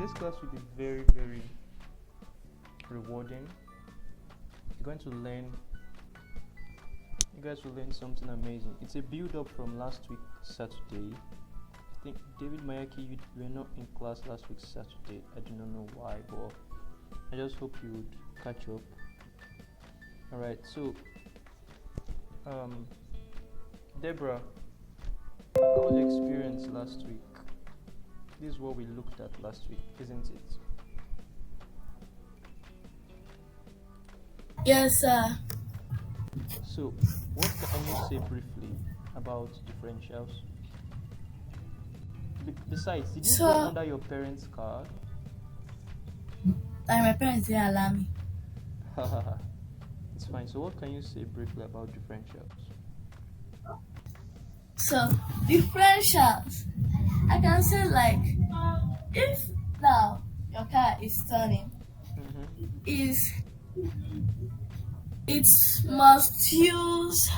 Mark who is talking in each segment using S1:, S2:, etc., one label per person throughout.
S1: this class will be very, very rewarding. You're going to learn. You guys will learn something amazing. It's a build-up from last week Saturday. I think David Mayaki, you were not in class last week Saturday. I do not know why, but I just hope you would catch up. Alright, so Deborah, how was your experience last week? This is what we looked at last week, isn't it?
S2: Yes, sir.
S1: So, what can you say briefly about differentials? Besides, did you go under your parents' car?
S2: My parents didn't allow me.
S1: It's fine. So, what can you say briefly about differentials?
S2: So, differentials, I can say like, if now your car is turning, it must use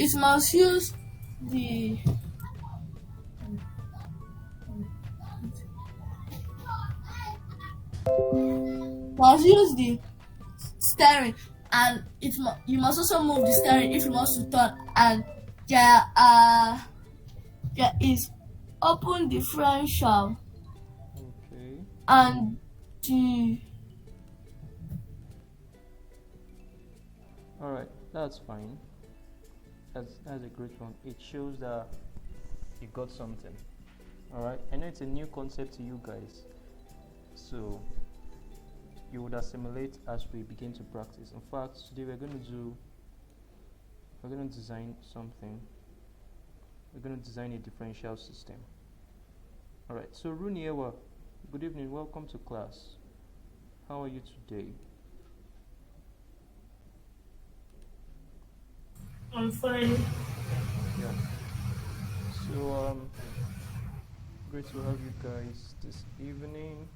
S2: it must use the steering, and you must also move the steering if you want to turn, and there is open differential.
S1: Okay.
S2: And the
S1: Alright, that's fine. That's a great one. It shows that you got something. Alright, I know it's a new concept to you guys, so you would assimilate as we begin to practice. In fact, today we're going to design something. We're going to design a differential system. Alright, so Runiewa, good evening, welcome to class. How are you today?
S2: I'm fine.
S1: Yeah. So great to have you guys this evening.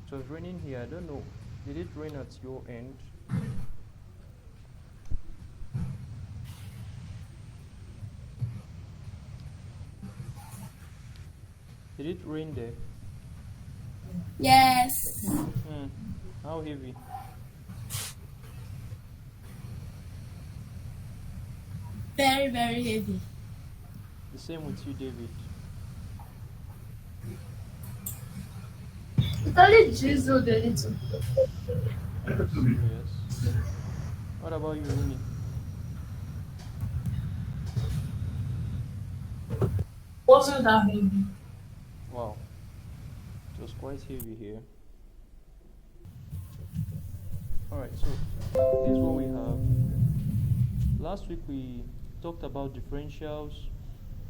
S1: It was raining here. I don't know. Did it rain at your end? Did it rain there?
S2: Yes.
S1: How heavy?
S2: Very, very heavy.
S1: The same with you, David.
S2: It only drizzled a little.
S1: Yes. What about you, Rooney?
S2: Wasn't that heavy?
S1: Wow. It was quite heavy here. Alright, so this is what we have. Last week we talked about differentials,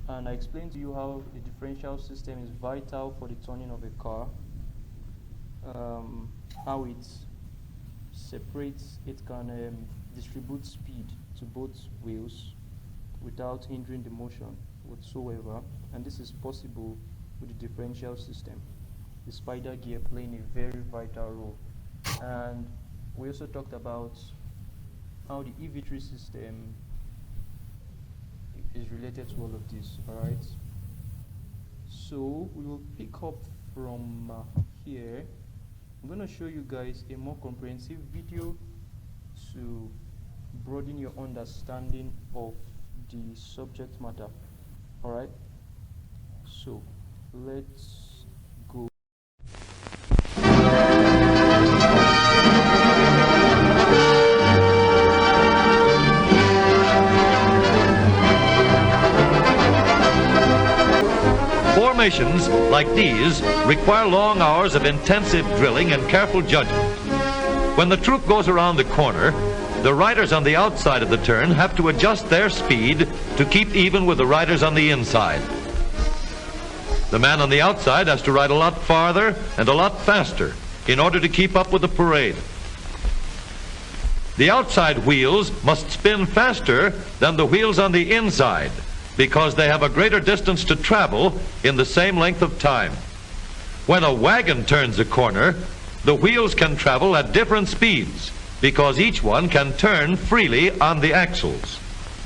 S1: and I explained to you how the differential system is vital for the turning of a car. How it separates, it can distribute speed to both wheels without hindering the motion whatsoever, and this is possible with the differential system, the spider gear playing a very vital role. And we also talked about how the EV3 system is related to all of this. Alright, so we will pick up from here. I'm going to show you guys a more comprehensive video to broaden your understanding of the subject matter. Alright, so let's go.
S3: Formations like these require long hours of intensive drilling and careful judgment. When the troop goes around the corner, the riders on the outside of the turn have to adjust their speed to keep even with the riders on the inside. The man on the outside has to ride a lot farther and a lot faster in order to keep up with the parade. The outside wheels must spin faster than the wheels on the inside because they have a greater distance to travel in the same length of time. When a wagon turns a corner, the wheels can travel at different speeds because each one can turn freely on the axles.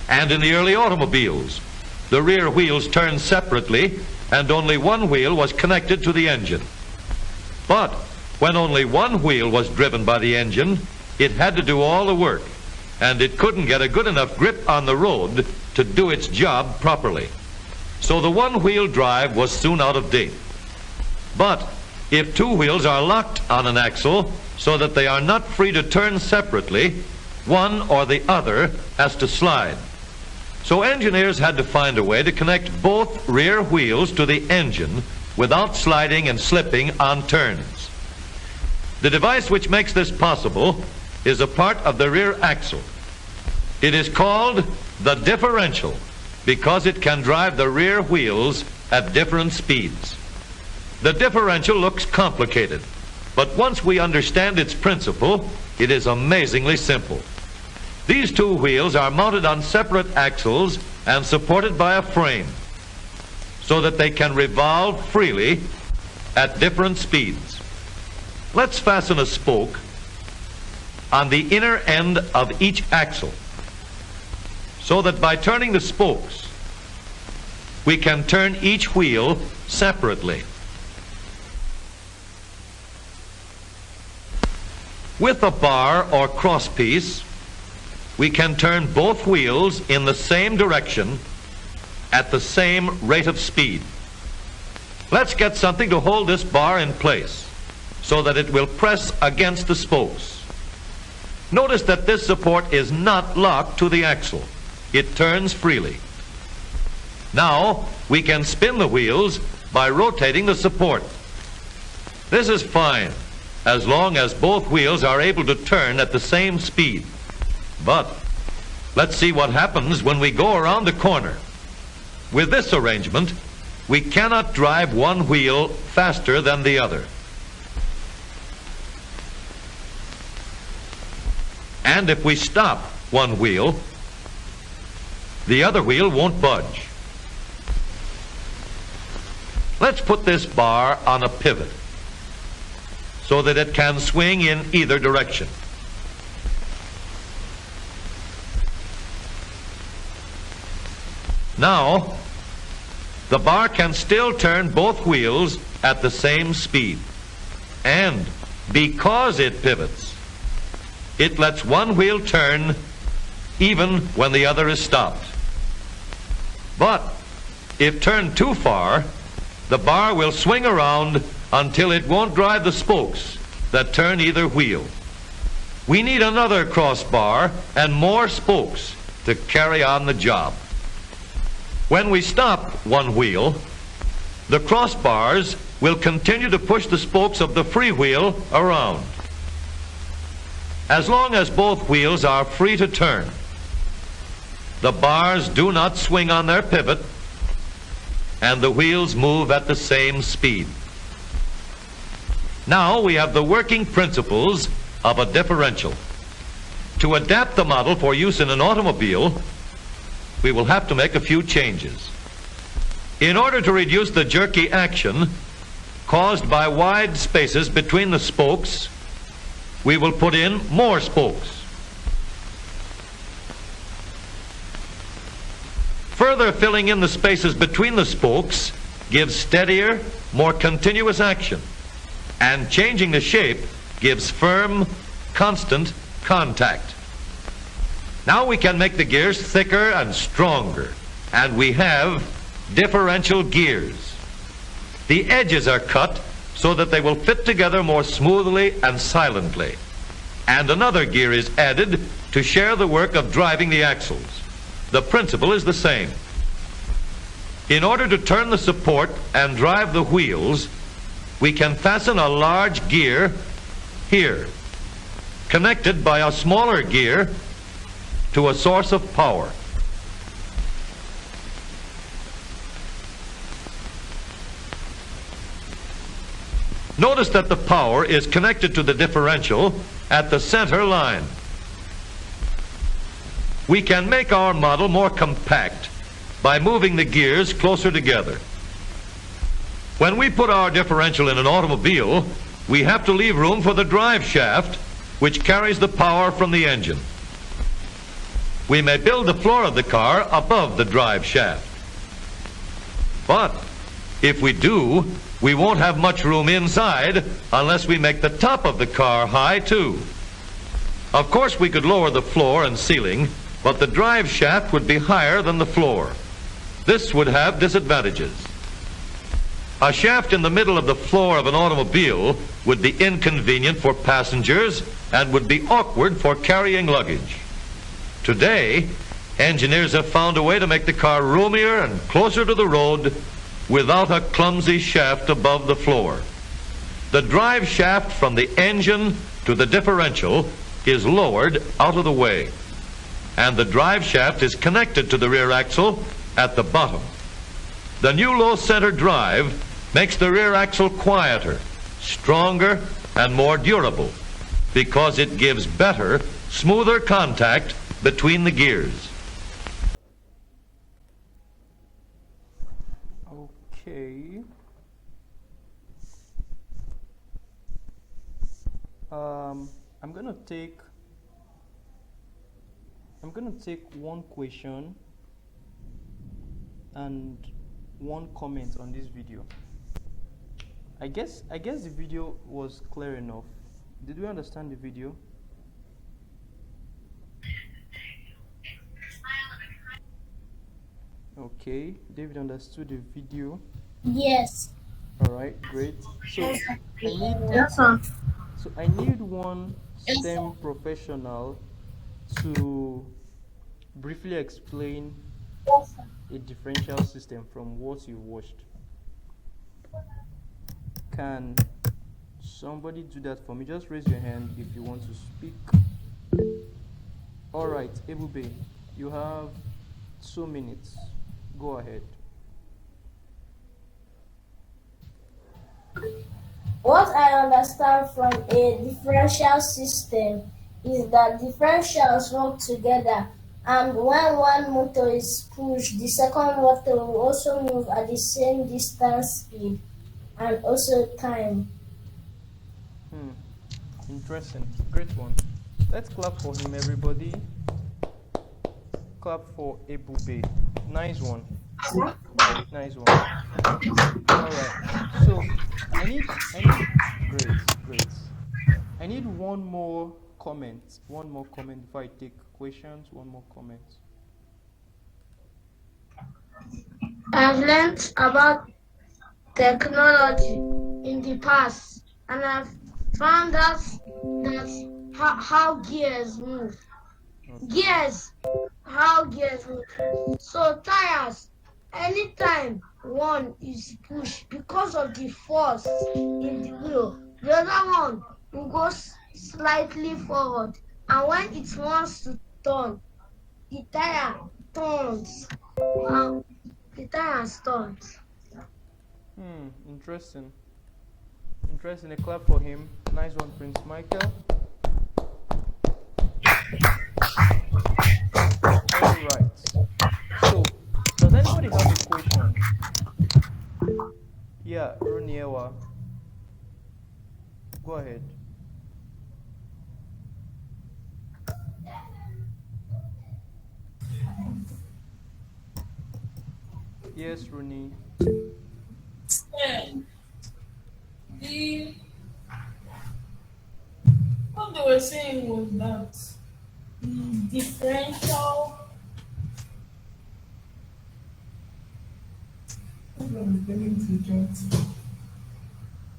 S3: And in the early automobiles, the rear wheels turned separately and only one wheel was connected to the engine. But when only one wheel was driven by the engine, it had to do all the work, and it couldn't get a good enough grip on the road to do its job properly. So the one-wheel drive was soon out of date. But if two wheels are locked on an axle so that they are not free to turn separately, one or the other has to slide. So engineers had to find a way to connect both rear wheels to the engine without sliding and slipping on turns. The device which makes this possible is a part of the rear axle. It is called the differential because it can drive the rear wheels at different speeds. The differential looks complicated, but once we understand its principle, it is amazingly simple. These two wheels are mounted on separate axles and supported by a frame so that they can revolve freely at different speeds. Let's fasten a spoke on the inner end of each axle so that by turning the spokes, we can turn each wheel separately. With a bar or crosspiece, we can turn both wheels in the same direction at the same rate of speed. Let's get something to hold this bar in place so that it will press against the spokes. Notice that this support is not locked to the axle. It turns freely. Now we can spin the wheels by rotating the support. This is fine as long as both wheels are able to turn at the same speed. But let's see what happens when we go around the corner. With this arrangement, we cannot drive one wheel faster than the other. And if we stop one wheel, the other wheel won't budge. Let's put this bar on a pivot so that it can swing in either direction. Now, the bar can still turn both wheels at the same speed. And because it pivots, it lets one wheel turn even when the other is stopped. But if turned too far, the bar will swing around until it won't drive the spokes that turn either wheel. We need another crossbar and more spokes to carry on the job. When we stop one wheel, the crossbars will continue to push the spokes of the free wheel around. As long as both wheels are free to turn, the bars do not swing on their pivot and the wheels move at the same speed. Now we have the working principles of a differential. To adapt the model for use in an automobile, we will have to make a few changes. In order to reduce the jerky action caused by wide spaces between the spokes, we will put in more spokes. Further filling in the spaces between the spokes gives steadier, more continuous action, and changing the shape gives firm, constant contact. Now we can make the gears thicker and stronger, and we have differential gears. The edges are cut so that they will fit together more smoothly and silently, and another gear is added to share the work of driving the axles. The principle is the same. In order to turn the support and drive the wheels, we can fasten a large gear here, connected by a smaller gear to a source of power. Notice that the power is connected to the differential at the center line. We can make our model more compact by moving the gears closer together. When we put our differential in an automobile, we have to leave room for the drive shaft, which carries the power from the engine. We may build the floor of the car above the drive shaft. But if we do, we won't have much room inside unless we make the top of the car high too. Of course, we could lower the floor and ceiling, but the drive shaft would be higher than the floor. This would have disadvantages. A shaft in the middle of the floor of an automobile would be inconvenient for passengers and would be awkward for carrying luggage. Today, engineers have found a way to make the car roomier and closer to the road without a clumsy shaft above the floor. The drive shaft from the engine to the differential is lowered out of the way, and the drive shaft is connected to the rear axle at the bottom. The new low center drive makes the rear axle quieter, stronger, and more durable because it gives better, smoother contact between the gears.
S1: Okay. I'm gonna take one question and one comment on this video. I guess the video was clear enough. Did we understand the video? Okay, David understood the video.
S2: Yes.
S1: All right, great. So I need one STEM professional to briefly explain a differential system from what you watched. Can somebody do that for me? Just raise your hand if you want to speak. All right, Ebube, you have 2 minutes. Go ahead.
S2: What I understand from a differential system is that differentials work together, and when one motor is pushed, the second motor will also move at the same distance, speed, and also time.
S1: Interesting. Great one. Let's clap for him, everybody. Clap for Ebube. Nice one. Nice one. All right. So I need great. I need one more comment. One more comment before I take questions. One more comment.
S4: I've learned about technology in the past, and I've found out that how gears move. How gears move. So tires, anytime one is pushed because of the force in the wheel, the other one will go slightly forward, and when it wants to turn, the tire turns. The tire turns.
S1: Interesting. Interesting. A clap for him. Nice one, Prince Michael. All right. So, does anybody have a question? Yeah, Runiewa. Go ahead. Yes, Rooney.
S5: What they were saying was that the differential.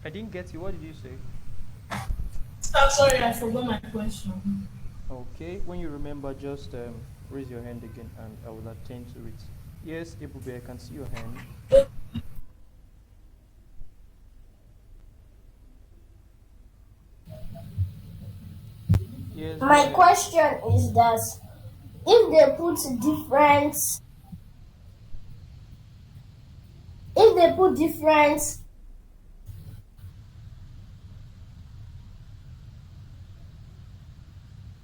S1: I didn't get you. What did you say?
S5: I'm sorry, I forgot my question.
S1: Okay, when you remember, just raise your hand again and I will attend to it. Yes, Ebube, I can see your hand. Yes.
S2: My question is that if they put different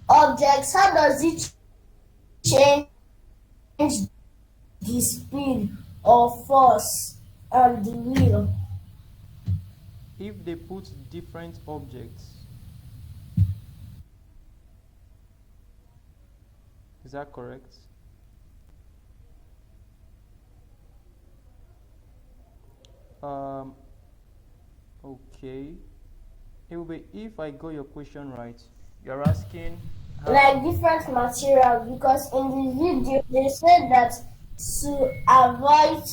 S2: objects, how does it change the speed or force on the wheel.
S1: If they put different objects, is that correct? Okay. It will be, if I got your question right, you're asking how,
S2: Like different materials, because in the video they said that to avoid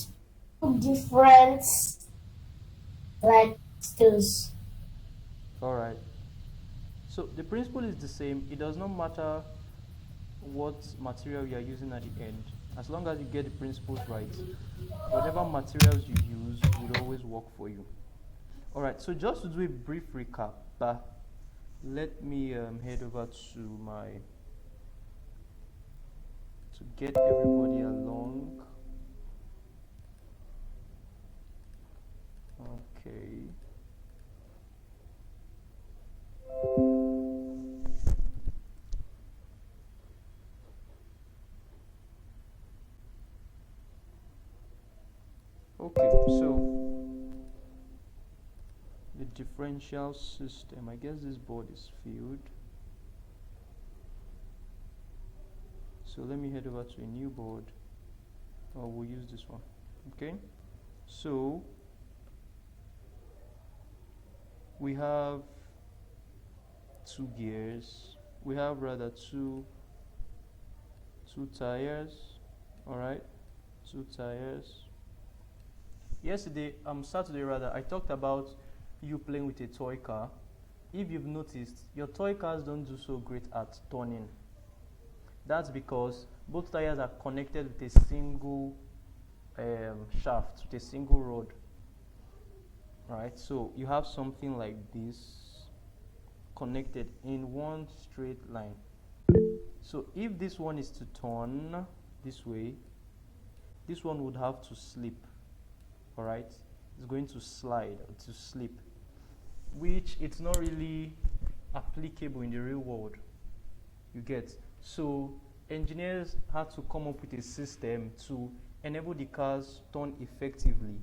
S2: different like skills.
S1: all right. So the principle is the same. It does not matter what material you are using at the end. As long as you get the principles right, whatever materials you use will always work for you. All right, so just to do a brief recap, let me head over to my, to get everybody along. Okay. Okay, so the differential system, I guess this board is filled. So let me head over to a new board, or we'll use this one. Okay, so we have two gears, we have rather two tires. All right, two tires. Yesterday, Saturday rather, I talked about you playing with a toy car. If you've noticed, your toy cars don't do so great at turning. That's because both tires are connected with a single shaft, with a single rod. Right, so you have something like this connected in one straight line. So if this one is to turn this way, this one would have to slip. All right, it's going to slide, to slip, which it's not really applicable in the real world. You get? So engineers had to come up with a system to enable the cars turn effectively,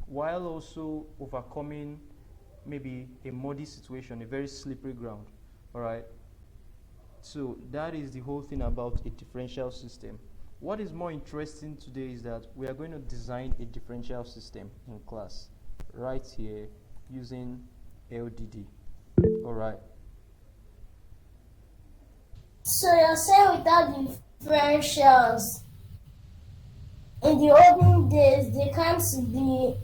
S1: while also overcoming maybe a muddy situation, a very slippery ground. All right, so that is the whole thing about a differential system. What is more interesting today is that we are going to design a differential system in class right here using LDD. All right.
S2: So you're saying without differentials, in the olden days they can't be.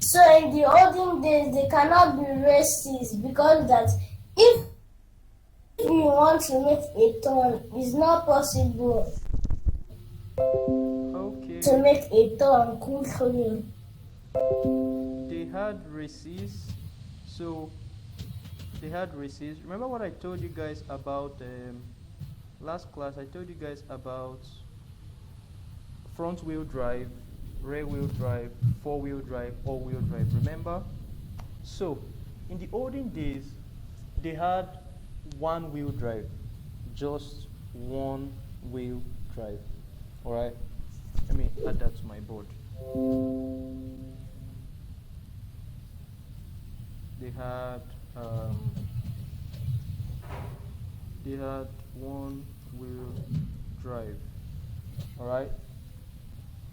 S2: So in the olden days they cannot be racist, because that if you want to make a turn, it's not possible
S1: Okay.
S2: to make a turn quickly.
S1: They had races, so they had races. Remember what I told you guys about last class? I told you guys about front wheel drive, rear wheel drive, four wheel drive, all wheel drive. Remember? So in the olden days, they had one wheel drive, just one wheel drive. All right, let me add that to my board. They had one wheel drive. All right,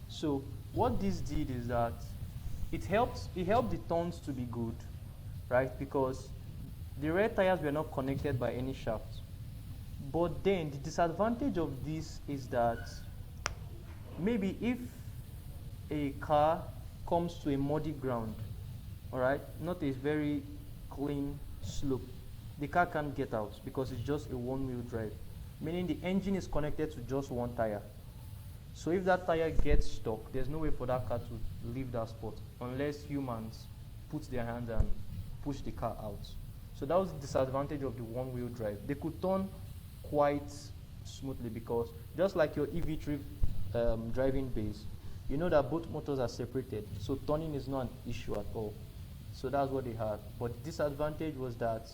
S1: so what this did is that it helped the turns to be good, right? Because the rear tires were not connected by any shaft. But then the disadvantage of this is that maybe if a car comes to a muddy ground, all right, not a very clean slope, the car can't get out because it's just a one-wheel drive, meaning the engine is connected to just one tire. So if that tire gets stuck, there's no way for that car to leave that spot unless humans put their hands and push the car out. So that was the disadvantage of the one-wheel drive. They could turn quite smoothly because just like your EV3 driving base, you know that both motors are separated, so turning is not an issue at all. So that's what they had. But the disadvantage was that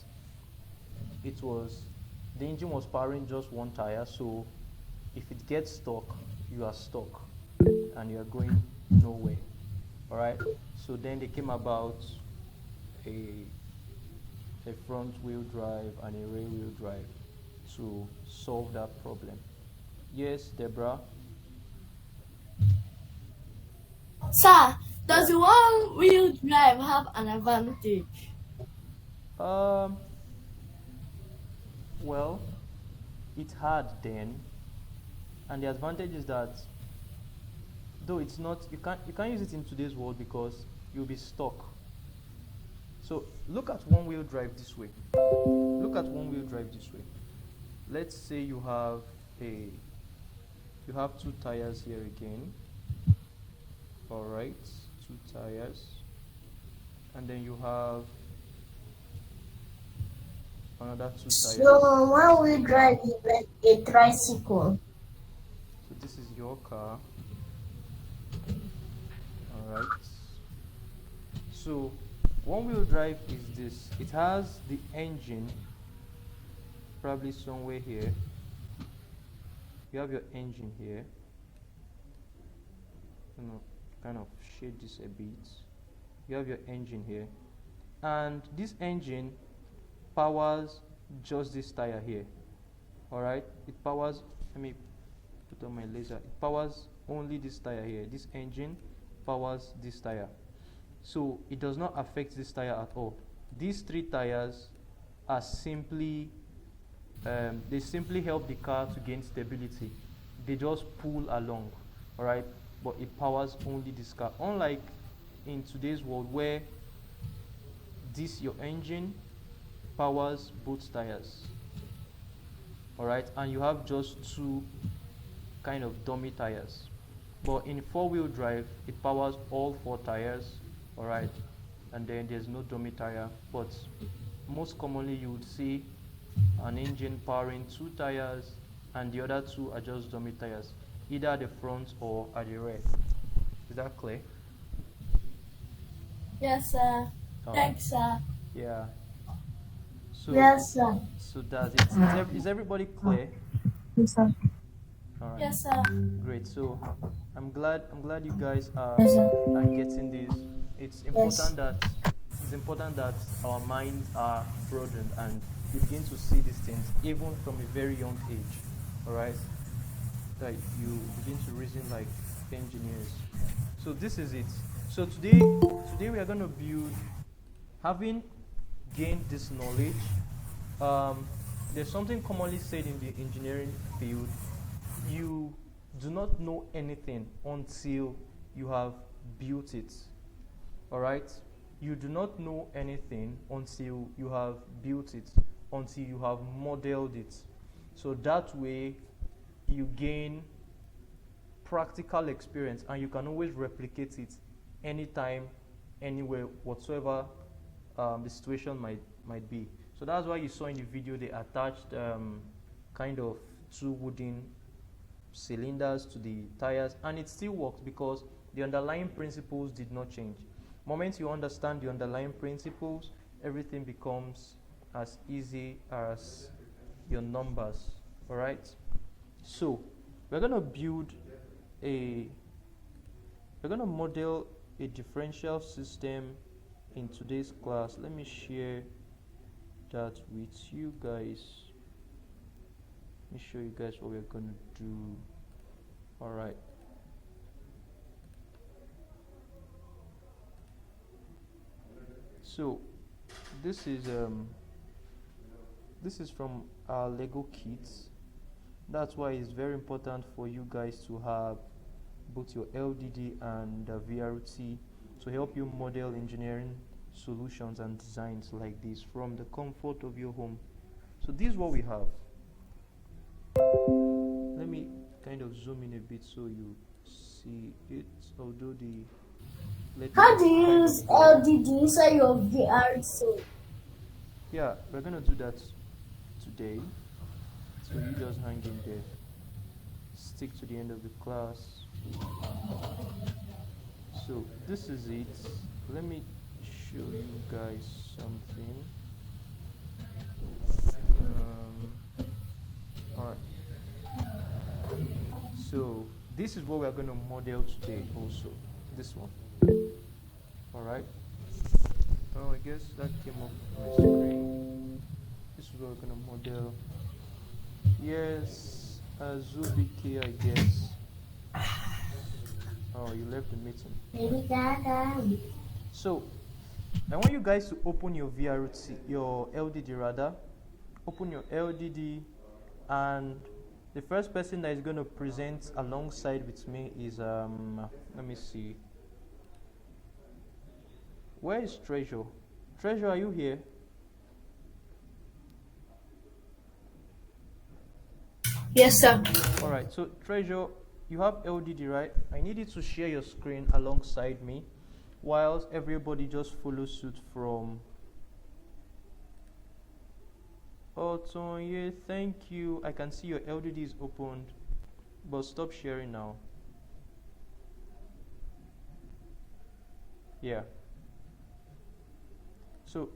S1: the engine was powering just one tire, so if it gets stuck, you are stuck and you are going nowhere. All right. So then they came about a front wheel drive and a rear wheel drive to solve that problem. Yes, Deborah.
S5: Sir, does the one-wheel drive have an advantage?
S1: Well, it had then, and the advantage is that though it's not, you can't use it in today's world because you'll be stuck. So look at one-wheel drive this way. Look at one-wheel drive this way. Let's say you have two tires here again. All right, two tires, and then you have another two tires.
S4: So one-wheel drive is like a tricycle.
S1: So this is your car. All right. So one-wheel drive is this. It has the engine probably somewhere here. You have your engine here. Kind of shade this a bit. You have your engine here, and this engine powers just this tire here. All right, it powers, let me put on my laser, it powers only this tire here. This engine powers this tire, so it does not affect this tire at all. These three tires are simply they simply help the car to gain stability. They just pull along. All right, but it powers only this car, unlike in today's world where this your engine powers both tires. All right, and you have just two kind of dummy tires. But in four-wheel drive, it powers all four tires. All right, and then there's no dummy tire. But most commonly you would see an engine powering two tires and the other two are just dummy tires, either at the front or at the rear. Is that clear?
S5: Yes, sir. Thanks, sir.
S1: Yeah. So,
S4: Yes, sir.
S1: so that's it. Is everybody clear?
S4: Yes, sir.
S1: All right.
S5: Yes, sir.
S1: Great. So I'm glad you guys are
S4: Yes, sir.
S1: getting this. It's important that our minds are broadened and we begin to see these things even from a very young age. All right. That you begin to reason like engineers. So this is it. So today we are going to build, having gained this knowledge. There's something commonly said in the engineering field: you do not know anything until you have built it. All right, you do not know anything until you have built it, until you have modeled it. So that way you gain practical experience and you can always replicate it anytime, anywhere, whatsoever the situation might be. So that's why you saw in the video they attached kind of two wooden cylinders to the tires, and it still works because the underlying principles did not change. The moment you understand the underlying principles, everything becomes as easy as your numbers. All right, so we're going to model a differential system in today's class. Let me share that with you guys. Let me show you guys what we're going to do. All right. So this is from our Lego kits. That's why it's very important for you guys to have both your LDD and VRT to help you model engineering solutions and designs like this from the comfort of your home. So this is what we have. Let me kind of zoom in a bit so you see it, although
S2: How do you use LDD inside your VRT?
S1: Yeah, we're gonna do that today. So you just hang in there. Stick to the end of the class. So this is it. Let me show you guys something. Alright. So this is what we are going to model today also, this one. All right. Oh, I guess that came up on my screen. This is what we're going to model. Yes, Azubike, I guess. Oh, you left the meeting. So I want you guys to open your VRT, your LDD rather. Open your LDD, and the first person that is going to present alongside with me is let me see. Where is Treasure? Treasure, are you here?
S5: Yes, sir.
S1: All right. So Treasure, you have LDD, right? I need you to share your screen alongside me, whilst everybody just follow suit from. Oh, Tonye, thank you. I can see your LDD is opened, but stop sharing now. Yeah. So,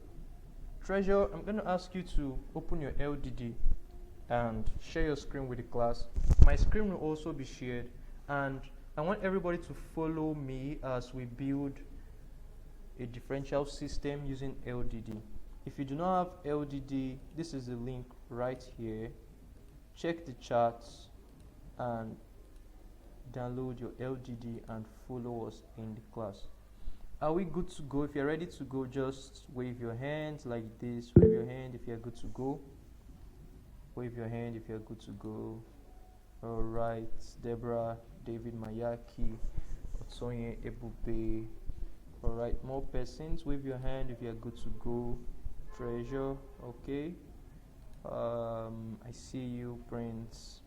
S1: Treasure, I'm going to ask you to open your LDD and share your screen with the class. My screen will also be shared, and I want everybody to follow me as we build a differential system using LDD. If you do not have LDD, this is the link right here. Check the charts and download your LDD and follow us in the class. Are we good to go? If you're ready to go, just wave your hands like this. Wave your hand if you're good to go. Wave your hand if you're good to go. All right, Deborah, David Mayaki, Otsonye Ebube. All right, more persons. Wave your hand if you're good to go. Treasure, okay. I see you, Prince.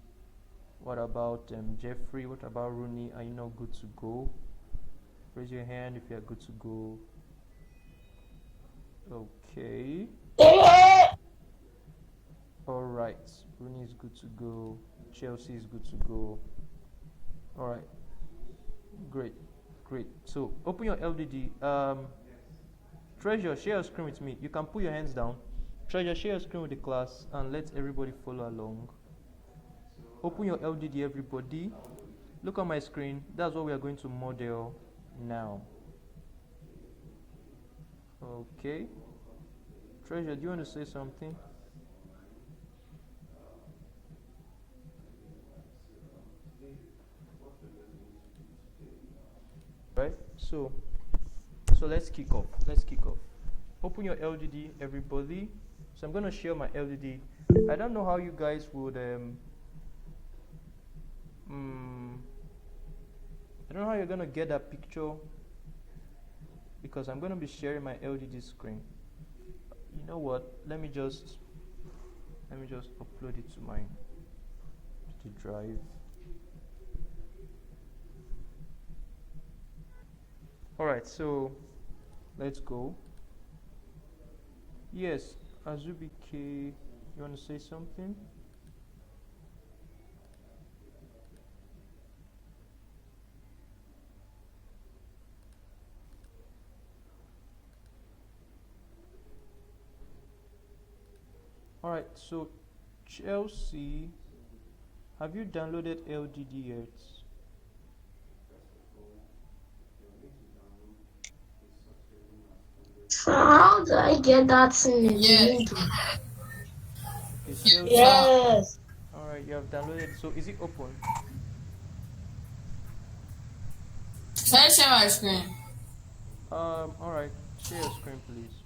S1: What about Jeffrey? What about Rooney? Are you not good to go? Raise your hand if you're good to go. Okay. All right, Rooney is good to go. Chelsea is good to go. All right, great. So open your LDD. Treasure, share your screen with me. You can put your hands down. Treasure, share your screen with the class and let everybody follow along. Open your LDD, everybody. Look at my screen. That's what we are going to model now. Okay. Treasure, do you want to say something? Right? So let's kick off. Open your LDD, everybody. So I'm going to share my LDD. I don't know how you guys would I don't know how you're going to get that picture, because I'm going to be sharing my LDD screen. You know what? Let me just upload it to my drive. All right, so let's go. Yes, Azubike, you want to say something? All right, so Chelsea, have you downloaded LDD yet?
S4: How do I get that in the link?
S1: Okay, Chelsea.
S4: Yes.
S1: All right, you have downloaded. So is it open?
S5: Can I share my screen?
S1: All right, share your screen, please.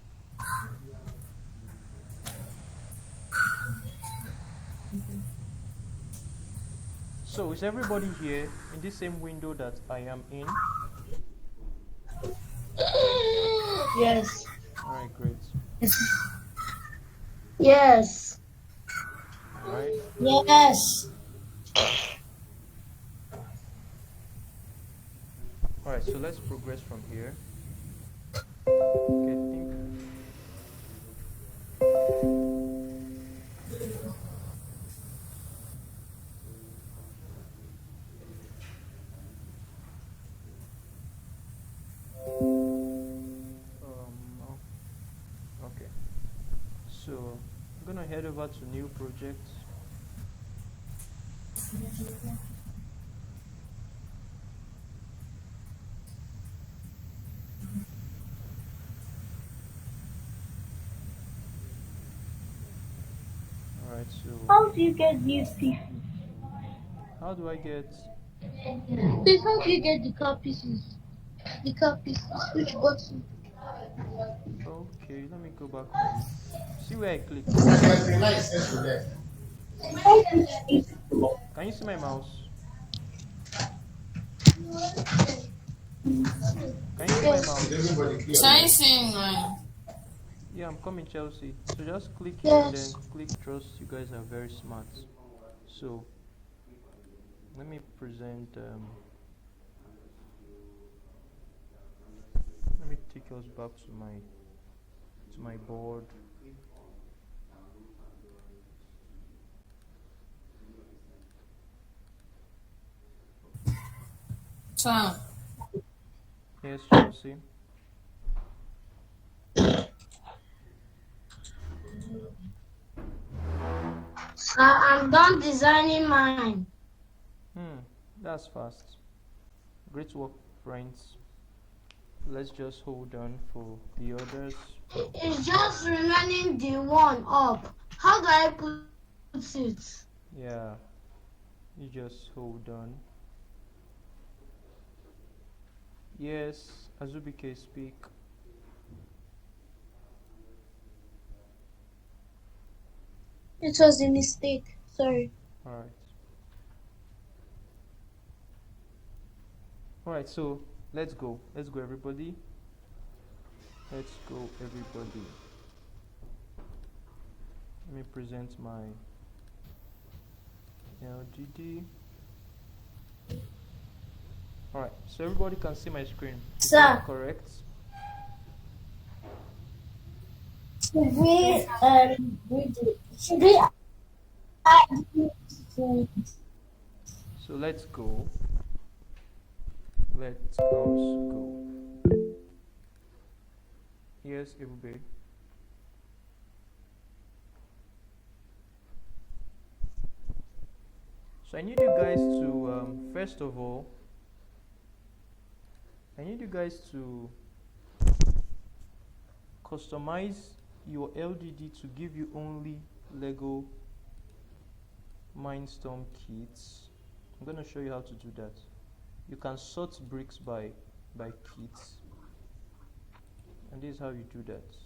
S1: So is everybody here in the same window that I am in?
S4: Yes.
S1: All right, great.
S4: Yes.
S1: All right.
S2: Yes.
S1: All right, so let's progress from here. Okay, think. Okay. So I'm gonna head over to new project.
S4: How do you get these pieces?
S1: How do I get?
S4: Please, how do you get the car pieces? The car pieces, which button?
S1: Okay, let me go back home. See where I click. Can you see my mouse? Can you see my mouse?
S5: Chasing, man.
S1: Yeah, I'm coming, Chelsea. So just click here and then
S4: Yes.
S1: click trust. You guys are very smart. So let me present. Let me take us back to my board.
S5: Sir.
S1: Yes, Chelsea.
S4: Sir, I'm done designing mine.
S1: That's fast. Great work, friends. Let's just hold on for the others.
S4: It's just remaining the one up. How do I put it?
S1: Yeah, you just hold on. Yes, Azubike, speak.
S4: It was a mistake. Sorry.
S1: Alright. Alright, so let's go. Let's go, everybody. Let's go, everybody. Let me present my LGD. Alright, so everybody can see my screen. Is
S2: Sir.
S1: that correct?
S2: Should we should we add to
S1: So let's go. Let us go. Yes, Ebube. So I need you guys to first of all, I need you guys to customize your LDD to give you only Lego Mindstorm kits. I'm going to show you how to do that. You can sort bricks by kits, and this is how you do that.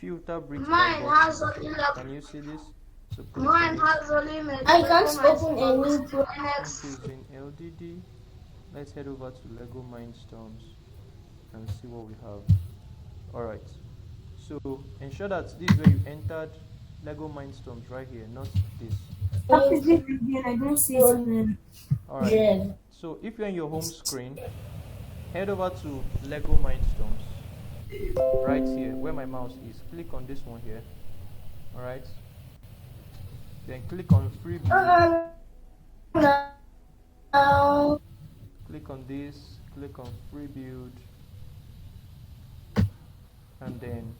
S1: Filter bricks by
S4: Mine
S1: boxes.
S4: has only
S1: Can you see this? So click
S4: Mine
S1: on it.
S4: has only made
S2: I can't open a new project.
S4: Next.
S1: Using LDD. Let's head over to Lego Mindstorms and see what we have. Alright, so ensure that this is where you entered Lego Mindstorms right here, not this.
S5: I don't see it.
S1: Alright,
S2: Yeah.
S1: so if you're in your home screen, head over to Lego Mindstorms right here where my mouse is. Click on this one here. Alright, then click on free build.
S2: No.
S1: Click on this, click on free build, and then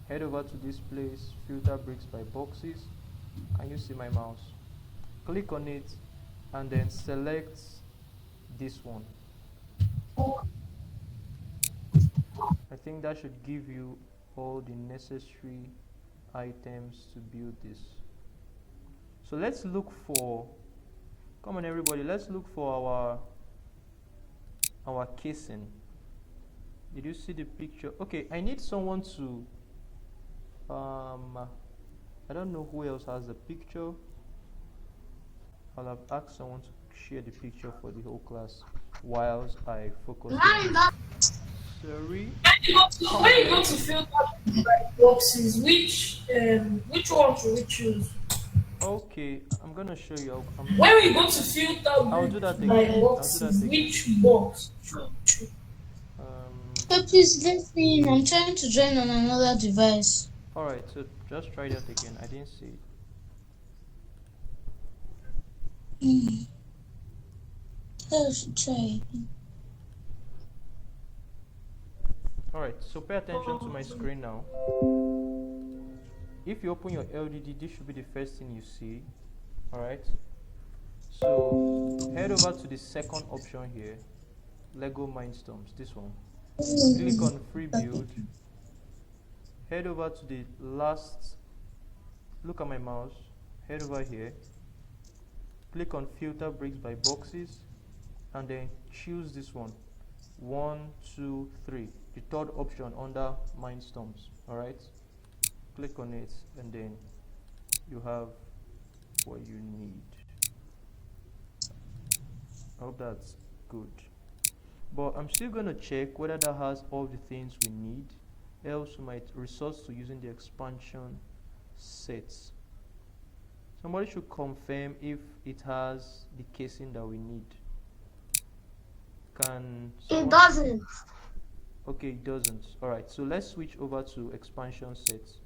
S1: head over to this place, filter bricks by boxes. Can you see my mouse? Click on it and then select this one. I think that should give you all the necessary items to build this. So let's look for, come on everybody, let's look for our casing. Did you see the picture? Okay, I need someone to I don't know who else has the picture. I'll have asked someone to share the picture for the whole class whilst I focus on this. Sorry.
S5: When you go to filter boxes, which one should we choose?
S1: Okay, I'm gonna show you.
S5: When we go to filter
S1: I'll do that
S5: by
S1: again.
S5: boxes, which box should we choose?
S4: So please let me in. I'm trying to join on another device.
S1: Alright, so just try that again. I didn't see it.
S4: Let's try.
S1: Alright, so pay attention to my screen now. If you open your LDD, this should be the first thing you see. Alright, so head over to the second option here, Lego Mindstorms, this one. Click on free build. Head over to the last look at my mouse, head over here, click on filter brakes by boxes, and then choose this one. 1, 2, 3, the third option under Mindstorms. All right, click on it, and then you have what you need. I hope that's good. But I'm still going to check whether that has all the things we need, else we might resort to using the expansion sets. Somebody should confirm if it has the casing that we need.
S4: It doesn't.
S1: Okay, it doesn't. Alright, so let's switch over to expansion sets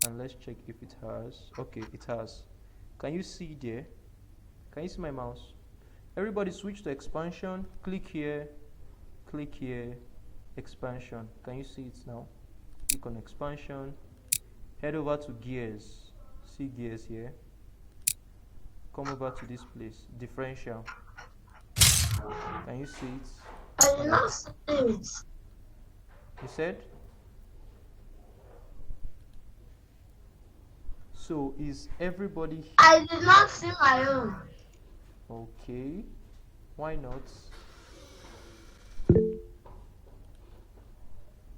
S1: and let's check if it has. Okay, it has. Can you see there? Can you see my mouse? Everybody switch to expansion, click here, expansion. Can you see it now? Click on expansion, head over to gears. See gears here. Come over to this place, differential. Can you see it?
S4: I did not see it.
S1: You said? So is everybody here?
S4: I did not see my own.
S1: Okay, why not?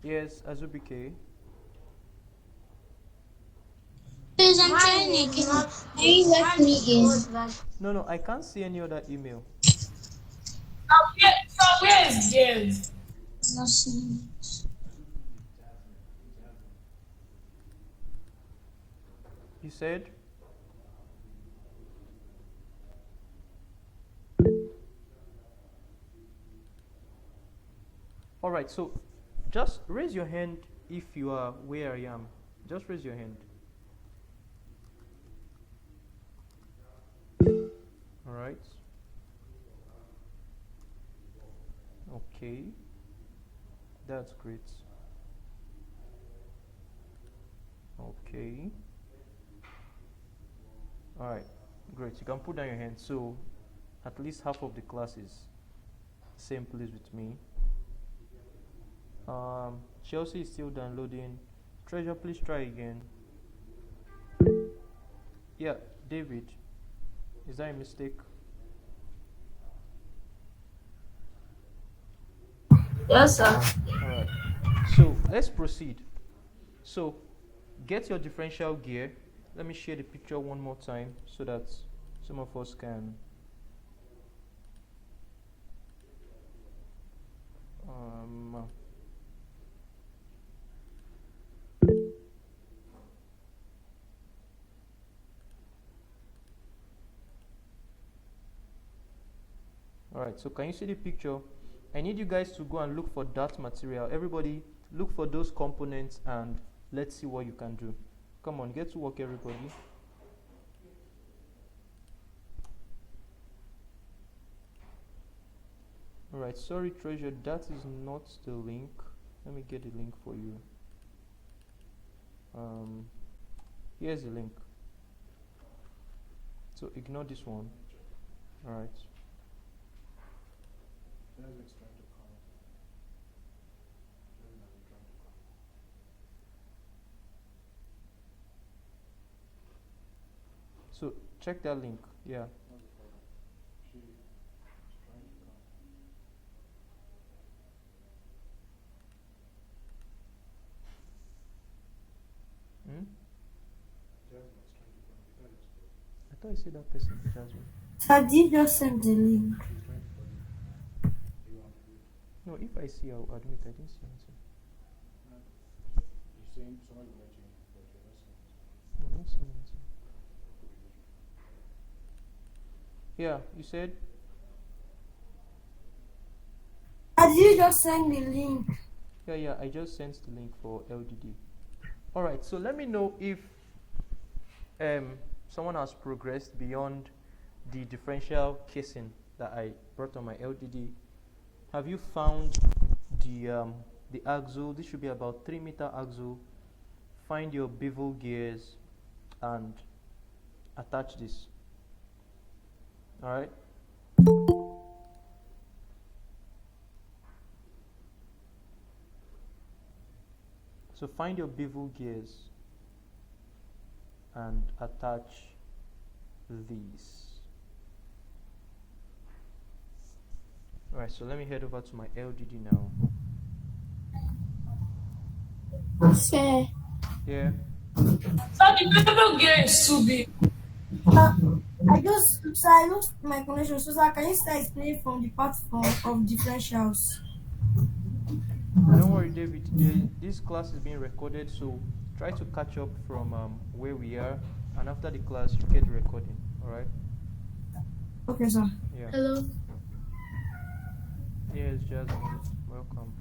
S1: Yes, Azubike.
S6: Please, I'm trying again. Can you let me in?
S1: No, I can't see any other email.
S5: Where is James?
S6: Not seeing it.
S1: You said? Alright, so just raise your hand if you are where I am. Just raise your hand. Alright. Okay. That's great. Okay. Alright, great. You can put down your hand. So at least half of the class is same place with me. Chelsea is still downloading. Treasure, please try again. Yeah, David, is that a mistake?
S5: Yes, sir.
S1: Alright, so let's proceed. So get your differential gear. Let me share the picture one more time so that some of us can Alright, so can you see the picture? I need you guys to go and look for that material. Everybody look for those components and let's see what you can do. Come on, get to work, everybody. Alright, sorry Treasure, that is not the link. Let me get the link for you. Here's the link. So ignore this one. Alright. So check that link. Yeah. Hmm? I thought I said that person, Jasmine.
S5: Sir, did you just send the link?
S1: No, if I see, I'll admit I didn't see anything. No, I don't see anything. Yeah, you said?
S5: Did you just send the link?
S1: Yeah, I just sent the link for LDD. Alright, so let me know if someone has progressed beyond the differential casing that I brought on my LDD. Have you found the axle? This should be about 3-meter axle. Find your bevel gears and attach this. Alright. So find your bevel gears. and attach these. Alright, so let me head over to my LDD now.
S5: Sir,
S1: Yeah.
S5: the differential gear is too big. I lost my connection, so sir, can you start explaining from the part of differentials?
S1: Don't worry, David. This class is being recorded, so try to catch up from where we are, and after the class, you get the recording. All right?
S5: Okay, sir.
S1: Yeah.
S6: Hello.
S1: Yes, Jasmine. Welcome.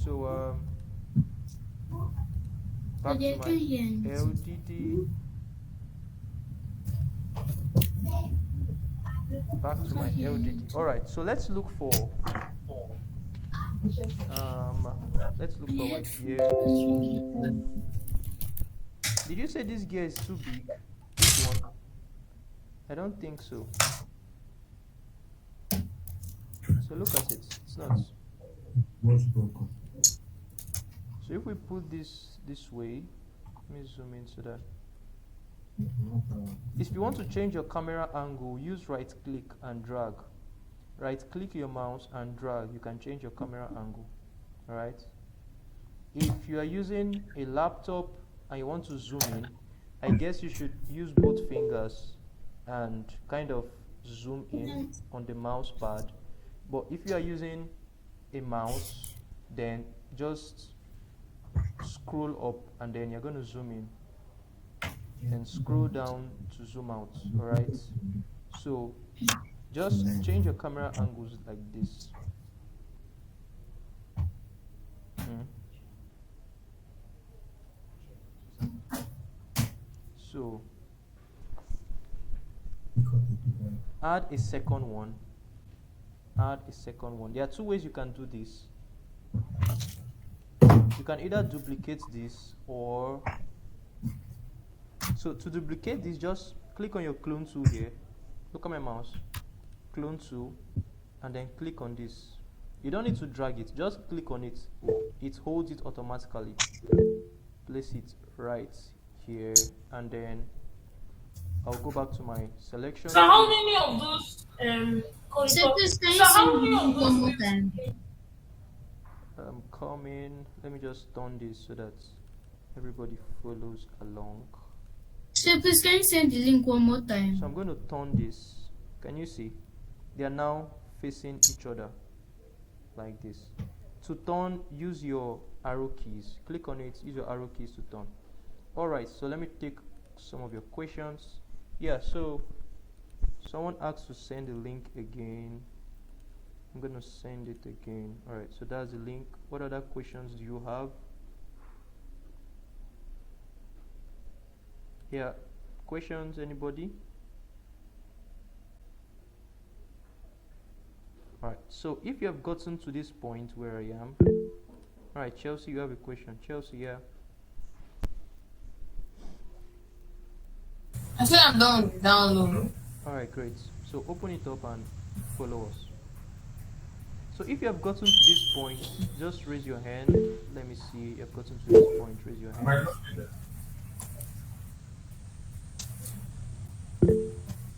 S1: So back to my LDD. Back to my LDD. All right. So let's look for our gear. Did you say this gear is too big? This one? I don't think so. So look at it. It's not. So if we put this way, let me zoom in so that. If you want to change your camera angle, use right click and drag. Right click your mouse and drag. You can change your camera angle. Alright. If you are using a laptop and you want to zoom in, I guess you should use both fingers and kind of zoom in on the mouse pad. But if you are using a mouse, then just scroll up and then you're going to zoom in. Then scroll down to zoom out. Alright. So just change your camera angles like this. So add a second one. There are two ways you can do this. You can either duplicate this, or so to duplicate this, just click on your clone tool here. Look at my mouse. Clone tool, and then click on this. You don't need to drag it, just click on it. It holds it automatically. Place it right here, and then I'll go back to my selection.
S5: So how many of those
S6: So please, can you send the link one more time?
S1: I'm coming. Let me just turn this so that everybody follows along.
S6: So please, can you send the link one more time?
S1: So I'm going to turn this. Can you see? They are now facing each other like this. To turn, use your arrow keys. Click on it, use your arrow keys to turn. Alright, so let me take some of your questions. Yeah, so someone asked to send the link again. I'm going to send it again. Alright, so that's the link. What other questions do you have? Yeah, questions, anybody? Alright, so if you have gotten to this point where I am, alright, Chelsea, you have a question. Chelsea, yeah.
S5: I said I'm done with download.
S1: Alright, great. So open it up and follow us. So if you have gotten to this point, just raise your hand. Let me see. You have gotten to this point. Raise your hand.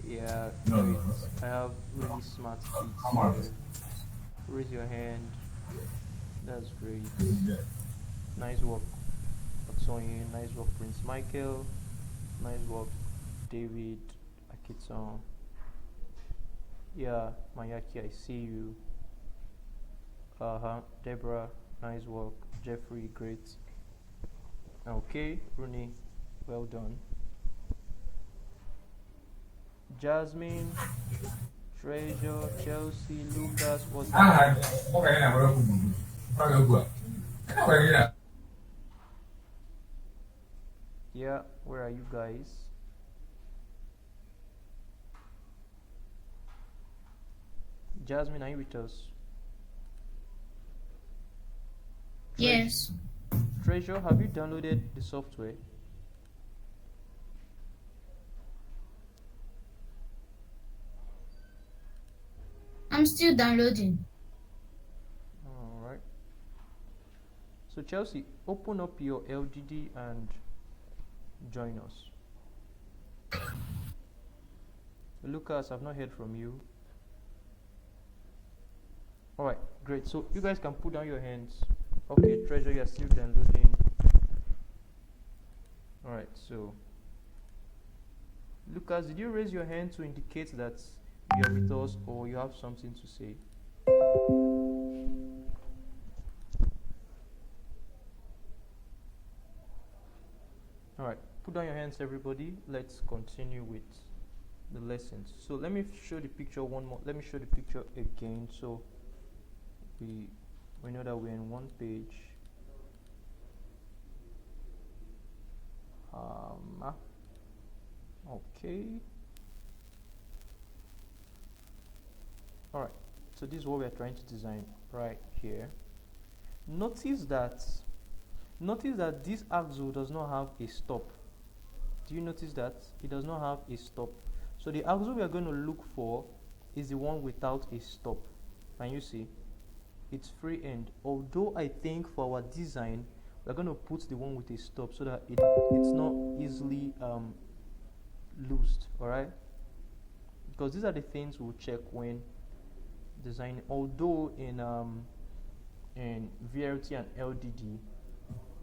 S1: Yeah, great. I have really smart kids here. Raise your hand. That's great. Nice work, Atsoyin. Nice work, Prince Michael. Nice work, David Akiton. Yeah, Mayaki, I see you. Deborah, nice work. Jeffrey, great. Okay, Rooney, well done. Jasmine, Treasure, Chelsea, Lucas, what's that? Yeah, where are you guys? Jasmine, are you with us?
S6: Yes.
S1: Treasure, have you downloaded the software?
S6: I'm still downloading.
S1: Alright. So Chelsea, open up your LDD and join us. Lucas, I've not heard from you. Alright, great. So you guys can put down your hands. Okay, Treasure, you're still downloading. Alright, so Lucas, did you raise your hand to indicate that you are with us or you have something to say? Alright, put down your hands, everybody. Let's continue with the lessons. So let me show the picture one more. Let me show the picture again so we know that we're in one page. Okay. Alright, so this is what we're trying to design right here. Notice that this axle does not have a stop. Do you notice that? It does not have a stop. So the axle we are going to look for is the one without a stop. Can you see? It's free end. Although I think for our design, we're going to put the one with a stop so that it's not easily loosed. Alright? Because these are the things we'll check when designing. Although in VRT and LDD,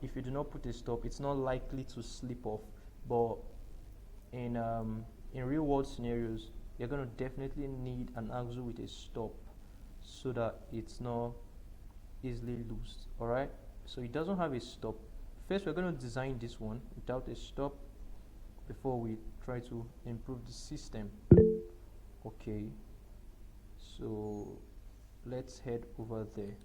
S1: if you do not put a stop, it's not likely to slip off. But in real world scenarios, you're going to definitely need an axle with a stop so that it's not easily loosed. Alright, so it doesn't have a stop. First, we're going to design this one without a stop before we try to improve the system. Okay, so let's head over there.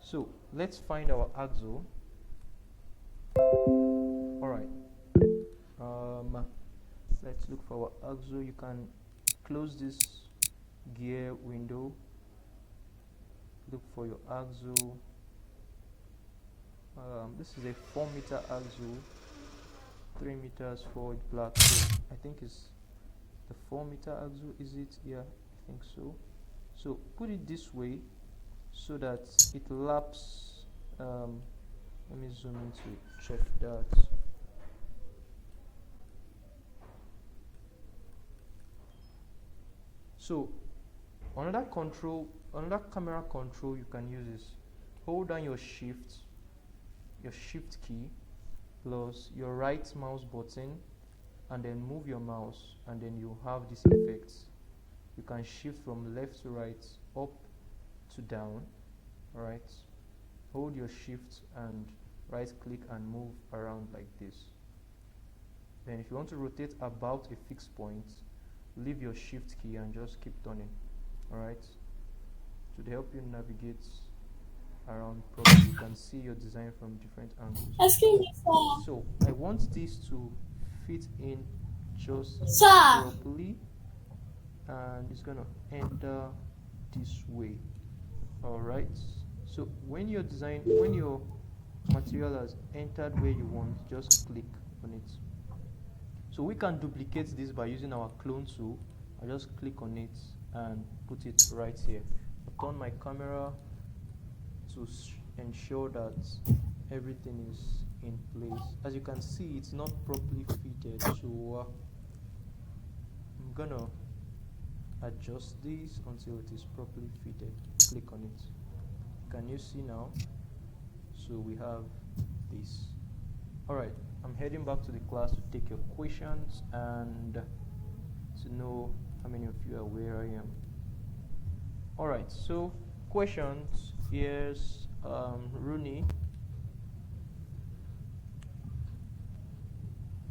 S1: So let's find our axle. Alright, let's look for our axle. You can close this gear window, look for your axle. This is a 4-meter axle, 3 meters forward black. So I think it's the 4-meter axle, is it? Yeah, I think so. So put it this way so that it laps. Let me zoom in to check that. So another camera control you can use is hold down your shift key plus your right mouse button and then move your mouse, and then you have these effects. You can shift from left to right, up to down. Alright, hold your shift and right click and move around like this. Then if you want to rotate about a fixed point, leave your shift key and just keep turning. Alright, to help you navigate around properly. You can see your design from different angles.
S5: Excuse me, sir.
S1: So I want this to fit in just
S5: Sir.
S1: properly, and it's gonna enter this way. Alright, so when your material has entered where you want, just click on it. So we can duplicate this by using our clone tool. I just click on it and put it right here. I'll turn my camera to ensure that everything is in place. As you can see, it's not properly fitted, so I'm gonna adjust this until it is properly fitted. Click on it. Can you see now? So we have this. Alright, I'm heading back to the class to take your questions and to know how many of you are where I am. Alright, so questions. Here's Rooney.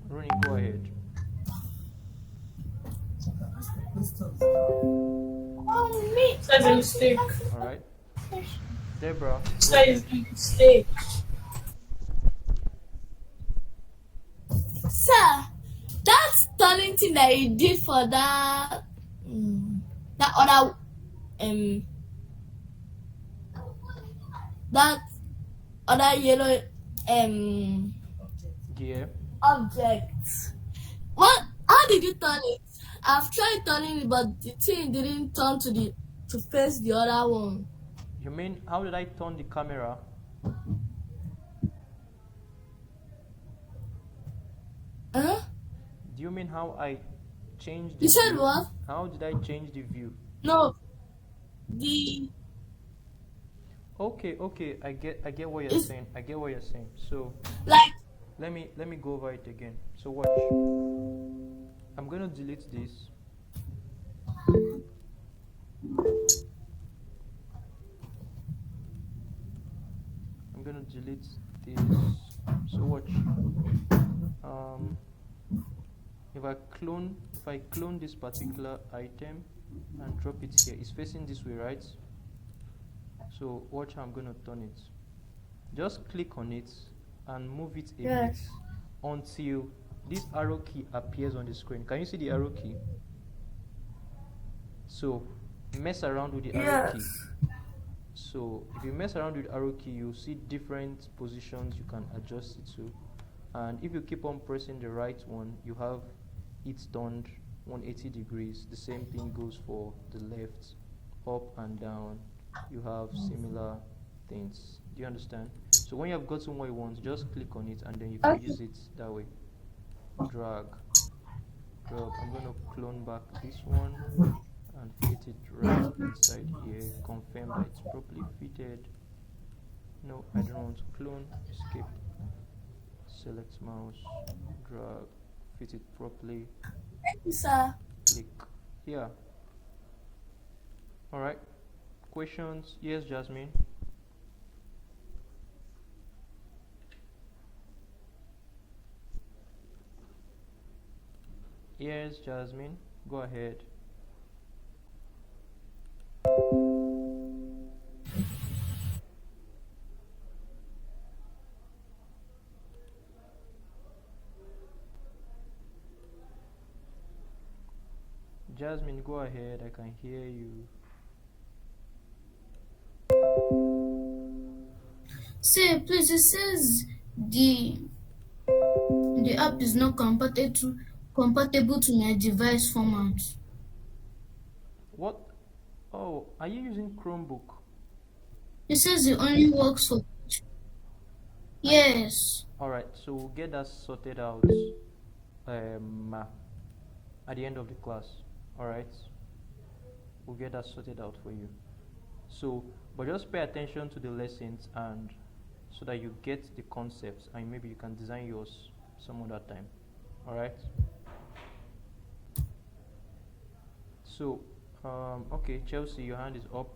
S1: Rooney, go ahead.
S5: Me. Says a mistake.
S1: Alright. Deborah.
S5: Says a mistake. Sir, that turning thing that you did for that other that other yellow
S1: Gear.
S5: object. What? How How did you turn it? I've tried turning it, but the thing didn't turn to face the other one.
S1: You mean how did I turn the camera?
S5: Huh?
S1: Do you mean how I changed the
S5: You said
S1: view?
S5: what?
S1: How did I change the view?
S5: No. The
S1: Okay, I get what you're
S5: it's
S1: saying. I get what you're saying. So
S5: like
S1: let me go over it again. So watch. I'm gonna delete this. I'm gonna delete this. So watch. Um, if I clone this particular item and drop it here, it's facing this way, right? So watch how I'm gonna turn it. Just click on it and move it a bit
S5: yes.
S1: until this arrow key appears on the screen. Can you see the arrow key? So mess around with the arrow key.
S5: Yes.
S1: So if you mess around with the arrow key, you'll see different positions you can adjust it to. And if you keep on pressing the right one, you have it turned 180 degrees. The same thing goes for the left, up and down. You have similar things. Do you understand? So when you have gotten what you want, just click on it and then you can use it that way. Drag, drop. I'm going to clone back this one and fit it right inside here. Confirm that it's properly fitted. No, I don't want to clone. Escape. Select mouse, drag, fit it properly.
S5: Thank you, sir.
S1: Click. Yeah. All right. Questions? Yes, Jasmine. Yes, Jasmine. Go ahead. Jasmine, go ahead. I can hear you.
S6: Say, please, it says the app is not compatible to my device format.
S1: What? Oh, are you using Chromebook?
S6: It says it only works for. Yes.
S1: All right. So we'll get that sorted out at the end of the class. All right. We'll get that sorted out for you. So, but just pay attention to the lessons and so that you get the concepts and maybe you can design yours some other time. All right. So, okay, Chelsea, your hand is up.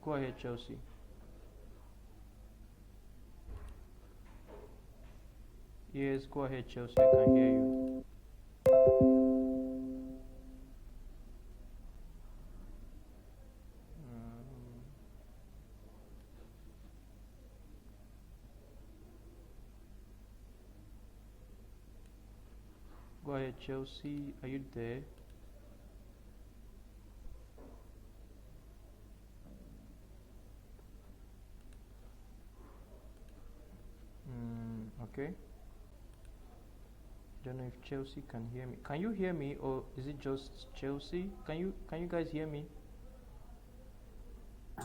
S1: Go ahead, Chelsea. Yes, go ahead, Chelsea. I can hear you. Go ahead, Chelsea. Are you there? Okay. Don't know if Chelsea can hear me. Can you hear me, or is it just Chelsea? Can you guys hear me?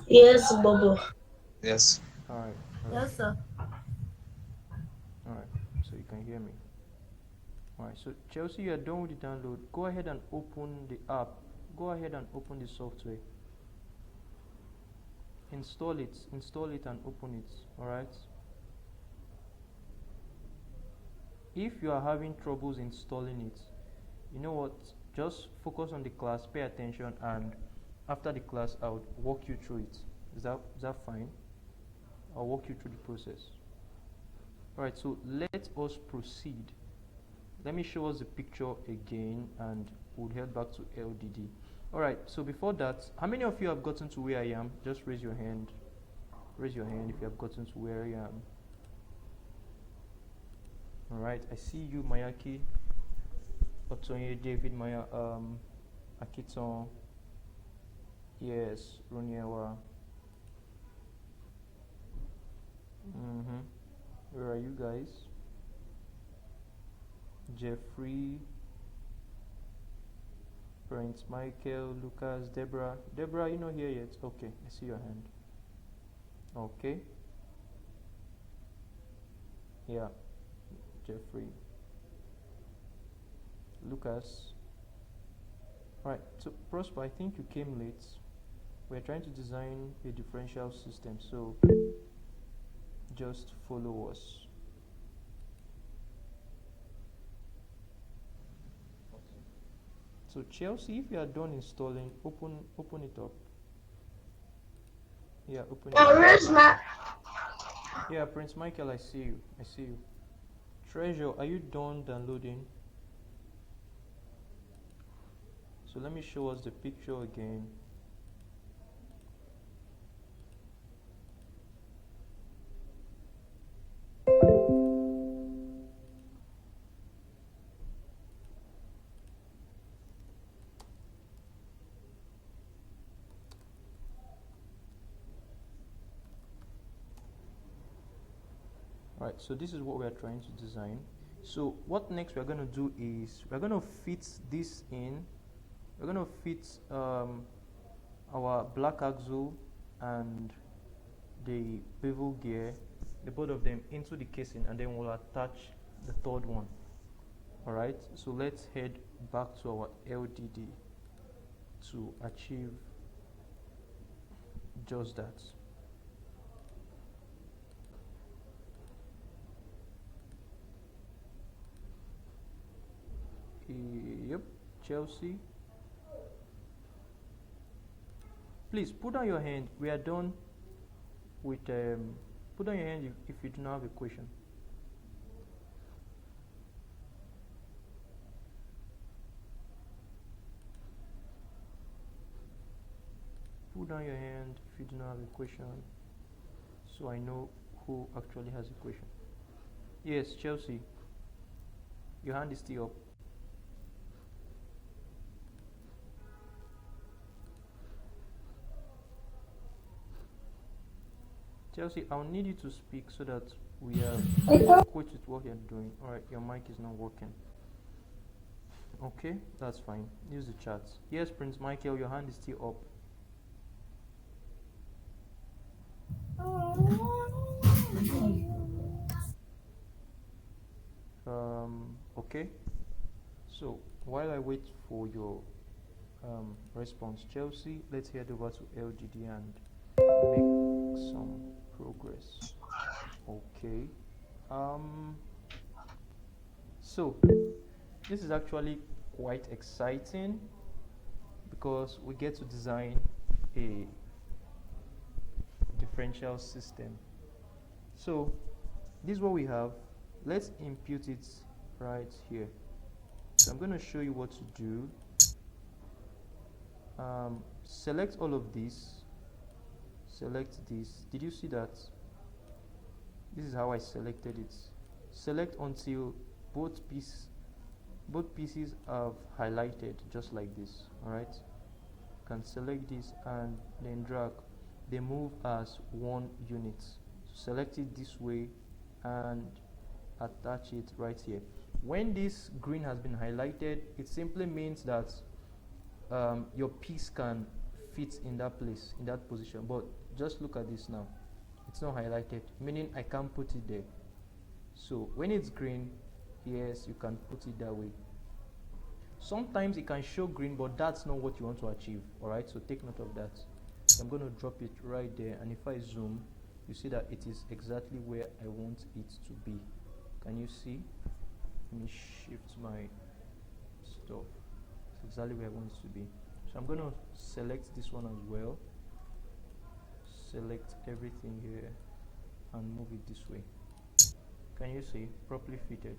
S4: Yes, Bobo.
S7: Yes.
S1: All right.
S5: Yes, sir.
S1: All right. So you can hear me. All right. So Chelsea, you are done with the download. Go ahead and open the app. Go ahead and open the software. Install it and open it. All right. If you are having troubles installing it, you know what, just focus on the class, pay attention, and after the class I'll walk you through it. Is that fine? I'll walk you through the process. Alright, so let us proceed. Let me show us the picture again and we'll head back to LDD. Alright, so before that, how many of you have gotten to where I am? Just raise your hand. Raise your hand if you have gotten to where I am. Alright, I see you, Mayaki, Otonye, David, Maya, Akiton, yes, Roniewa. Mm-hmm. Where are you guys? Jeffrey, Prince Michael, Lucas, Deborah. Deborah, you're not here yet. Okay, I see your hand. Okay. Yeah, Jeffrey. Lucas. Alright, so Prosper, I think you came late. We're trying to design a differential system, so just follow us. So Chelsea, if you are done installing, open it up. Yeah, open it up.
S4: Where's my?
S1: Yeah, Prince Michael, I see you. I see you. Treasure, are you done downloading? So let me show us the picture again. Alright, so this is what we are trying to design. So what next we are going to do is we are going to fit this in. We're going to fit our black axle and the bevel gear, the both of them, into the casing, and then we'll attach the third one. Alright, so let's head back to our LDD to achieve just that. Yep, Chelsea. Please put down your hand. We are done with. Put down your hand if you do not have a question. Put down your hand if you do not have a question, so I know who actually has a question. Yes, Chelsea. Your hand is still up. Chelsea, I'll need you to speak so that we are coached with what you're doing. Alright, your mic is not working. Okay, that's fine. Use the chat. Yes, Prince Michael, your hand is still up. Okay. So while I wait for your response, Chelsea, let's head over to LGD and make some progress. Okay. So this is actually quite exciting because we get to design a differential system. So this is what we have. Let's impute it right here. So I'm going to show you what to do. Select all of these. Select this. Did you see that? This is how I selected it. Select until both pieces have highlighted, just like this. Alright, you can select this and then drag. They move as one unit. So select it this way and attach it right here. When this green has been highlighted, it simply means that your piece can fit in that place, in that position. But just look at this now. It's not highlighted, meaning I can't put it there. So when it's green, yes, you can put it that way. Sometimes it can show green, but that's not what you want to achieve. Alright, so take note of that. So I'm going to drop it right there, and if I zoom, you see that it is exactly where I want it to be. Can you see? Let me shift my stuff. It's exactly where I want it to be. So I'm going to select this one as well. Select everything here and move it this way. Can you see? Properly fitted.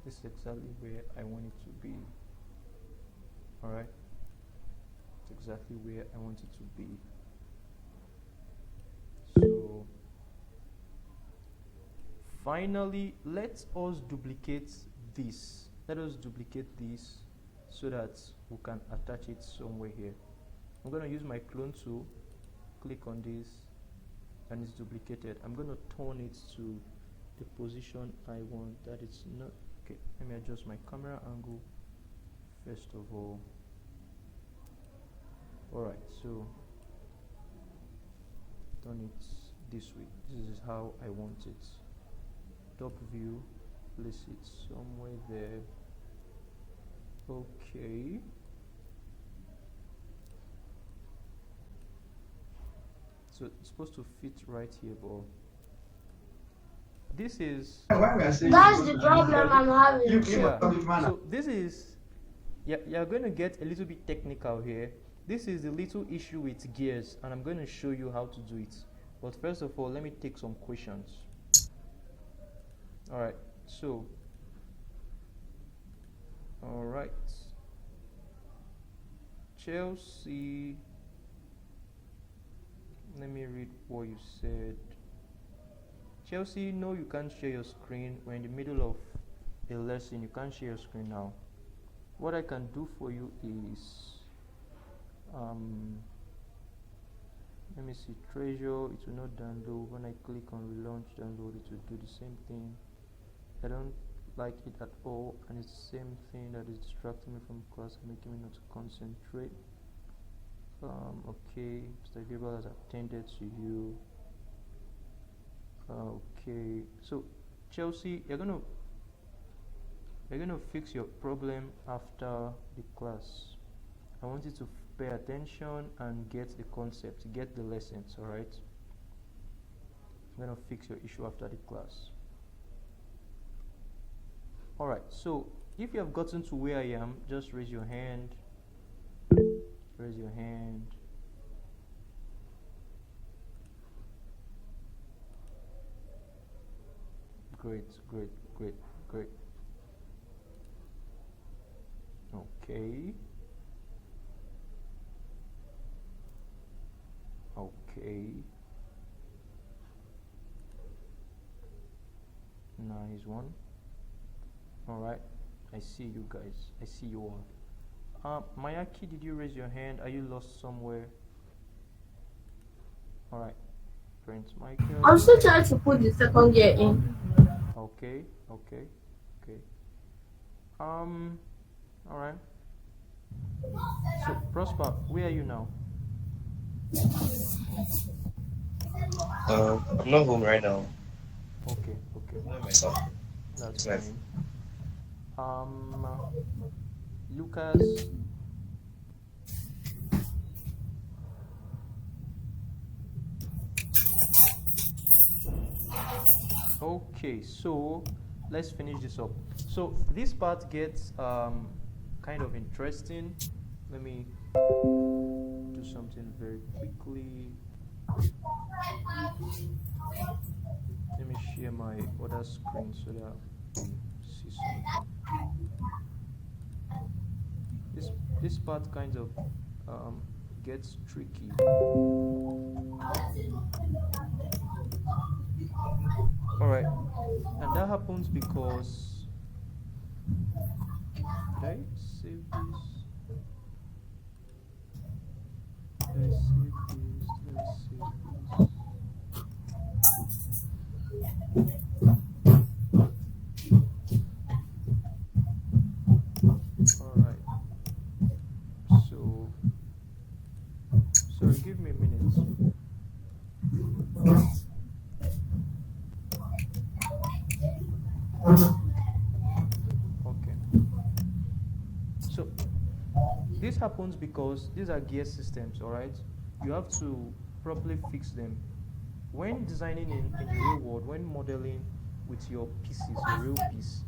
S1: This is exactly where I want it to be. Alright? It's exactly where I want it to be. So finally, let us duplicate this. Let us duplicate this so that we can attach it somewhere here. I'm going to use my clone tool, click on this and it's duplicated, I'm going to turn it to the position I want that it's not. Okay, let me adjust my camera angle first of all. Alright, so turn it this way. This is how I want it. Top view, place it somewhere there. Okay. So it's supposed to fit right here, but this is
S4: That's the problem I'm having.
S1: yeah. So this is you're going to get a little bit technical here. This is the little issue with gears, and I'm going to show you how to do it. But first of all, let me take some questions. Alright, so alright, Chelsea, let me read what you said. Chelsea, no, you can't share your screen. We're in the middle of a lesson. You can't share your screen now. What I can do for you is let me see, treasure, it will not download. When I click on relaunch download, it will do the same thing. I don't like it at all, and it's the same thing that is distracting me from class and making me not to concentrate. Okay, Mr. Gabriel has attended to you. Okay, so Chelsea, you're gonna fix your problem after the class. I want you to pay attention and get the concept, get the lessons. All right, I'm gonna fix your issue after the class. All right, so if you have gotten to where I am, just raise your hand. Raise your hand. Great, great, great, great. Okay. Okay. Nice one. All right. I see you guys. I see you all. Mayaki, did you raise your hand? Are you lost somewhere? All right. Prince Michael.
S5: I'm still trying to put the second gear in.
S1: Okay. Okay. Okay. All right. So Prosper, where are you now?
S7: I'm not home right now.
S1: Okay. Okay.
S7: I'm not myself.
S1: That's
S7: Yes.
S1: fine. Lucas. Okay, so let's finish this up. So this part gets kind of interesting. Let me do something very quickly. Let me share my other screen so that you see something. This part kind of gets tricky. All right, and that happens because did I save this? Did I save this? Did I save this? All right. So, sorry, give me a minute. Okay. So this happens because these are gear systems, all right? You have to properly fix them. When designing in the real world, when modeling with your pieces, your real piece,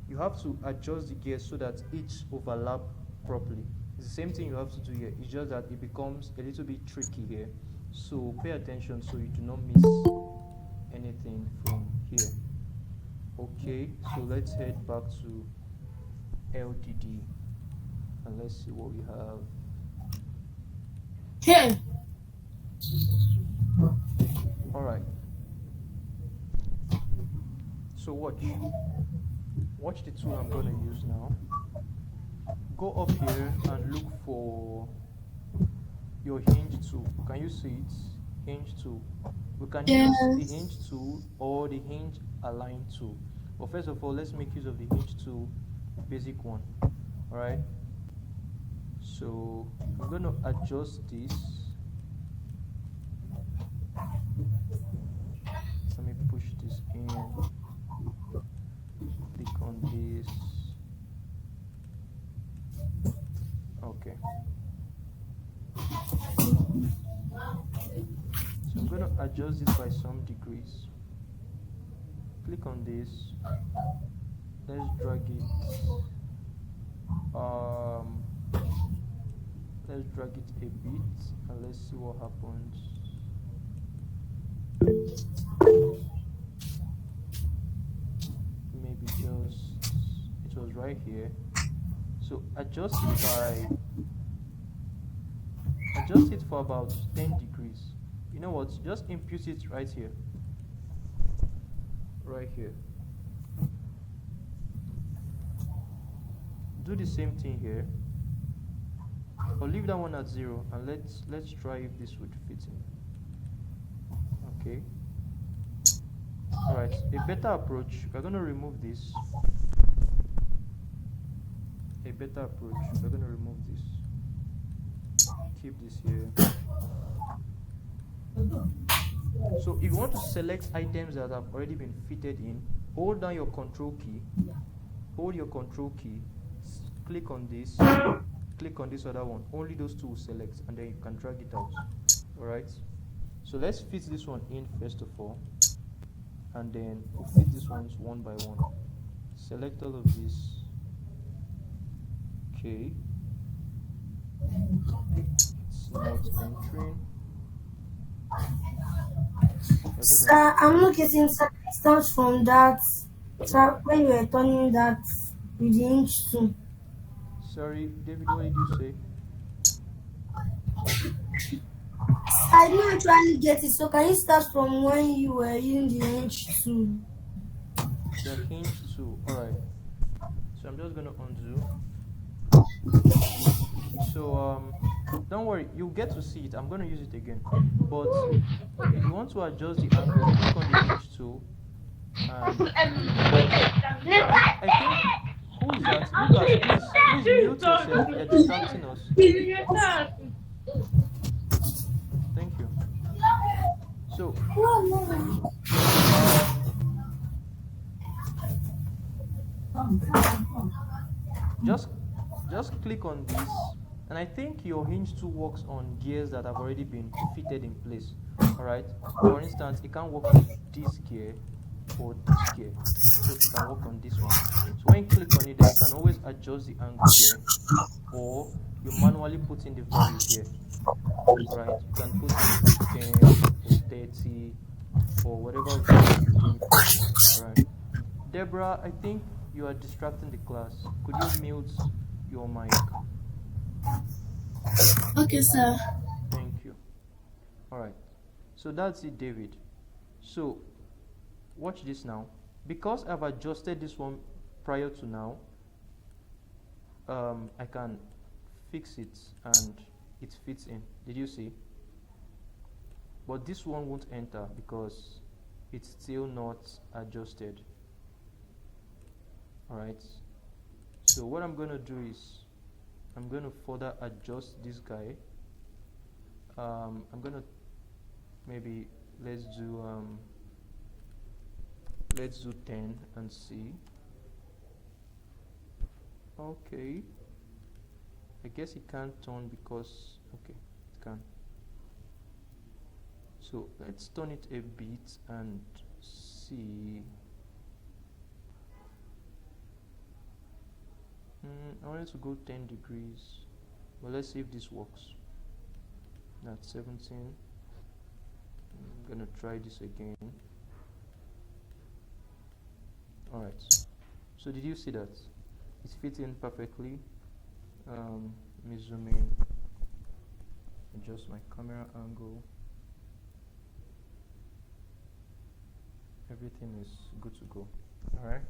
S1: you have to adjust the gears so that each overlap properly. It's the same thing you have to do here. It's just that it becomes a little bit tricky here. So pay attention so you do not miss anything from here. Okay, so let's head back to LDD and let's see what we have.
S5: Here.
S1: All right. So watch the tool I'm gonna use now. Go up here and look for your hinge tool. Can you see it? Hinge tool. We can
S6: Yes.
S1: use the hinge tool or the hinge align tool. But first of all, let's make use of the hinge tool, the basic one. All right. So I'm going to adjust this. Let me push this in. Click on this. Okay. So I'm going to adjust this by some degrees. Click on this. Let's drag it. Let's drag it a bit and let's see what happens. Maybe just it was right here. So adjust it for about 10 degrees. You know what? Just impute it right here. Right here. Do the same thing here. Or leave that one at 0 and let's try if this would fit in. Okay. Alright, a better approach, we're going to remove this. A better approach, we're going to remove this. Keep this here. So if you want to select items that have already been fitted in, hold down your control key. Hold your control key. Click on this. Click on this other one. Only those two will select and then you can drag it out. Alright. So let's fit this one in first of all. And then we'll fit these ones one by one. Select all of this. Okay. It's not entering.
S5: I'm not getting steps from that. So when you were turning that with the inch tool.
S1: Sorry, David, what did you say?
S5: I didn't actually get it. So can you start from when you were using the inch tool?
S1: The hinge tool. Alright. So I'm just gonna undo. So don't worry, you'll get to see it. I'm gonna use it again. But if you want to adjust the angle, click on the hinge tool. And I think who is that? Lucas, please mute yourself. You're distracting us. Thank you. So just click on this, and I think your hinge tool works on gears that have already been fitted in place. Alright, for instance, it can work on this gear or this gear, so it can work on this one. So when you click on it, then you can always adjust the angle here, or you manually put in the value here. Alright, you can put in 10 or 30 or whatever value you think. Alright, Deborah, I think you are distracting the class. Could you mute your mic?
S6: Okay, sir.
S1: Thank you. Alright, so that's it, David. So watch this now. Because I've adjusted this one prior to now, I can fix it and it fits in. Did you see? But this one won't enter because it's still not adjusted. Alright, so what I'm going to do is I'm going to further adjust this guy. I'm going to maybe let's do 10 and see. Okay, I guess it can't turn because okay, it can. So let's turn it a bit and see. I wanted to go 10 degrees, but let's see if this works. That's 17. I'm gonna try this again. Alright, so did you see that? It's fitting perfectly. Let me zoom in, adjust my camera angle. Everything is good to go. Alright.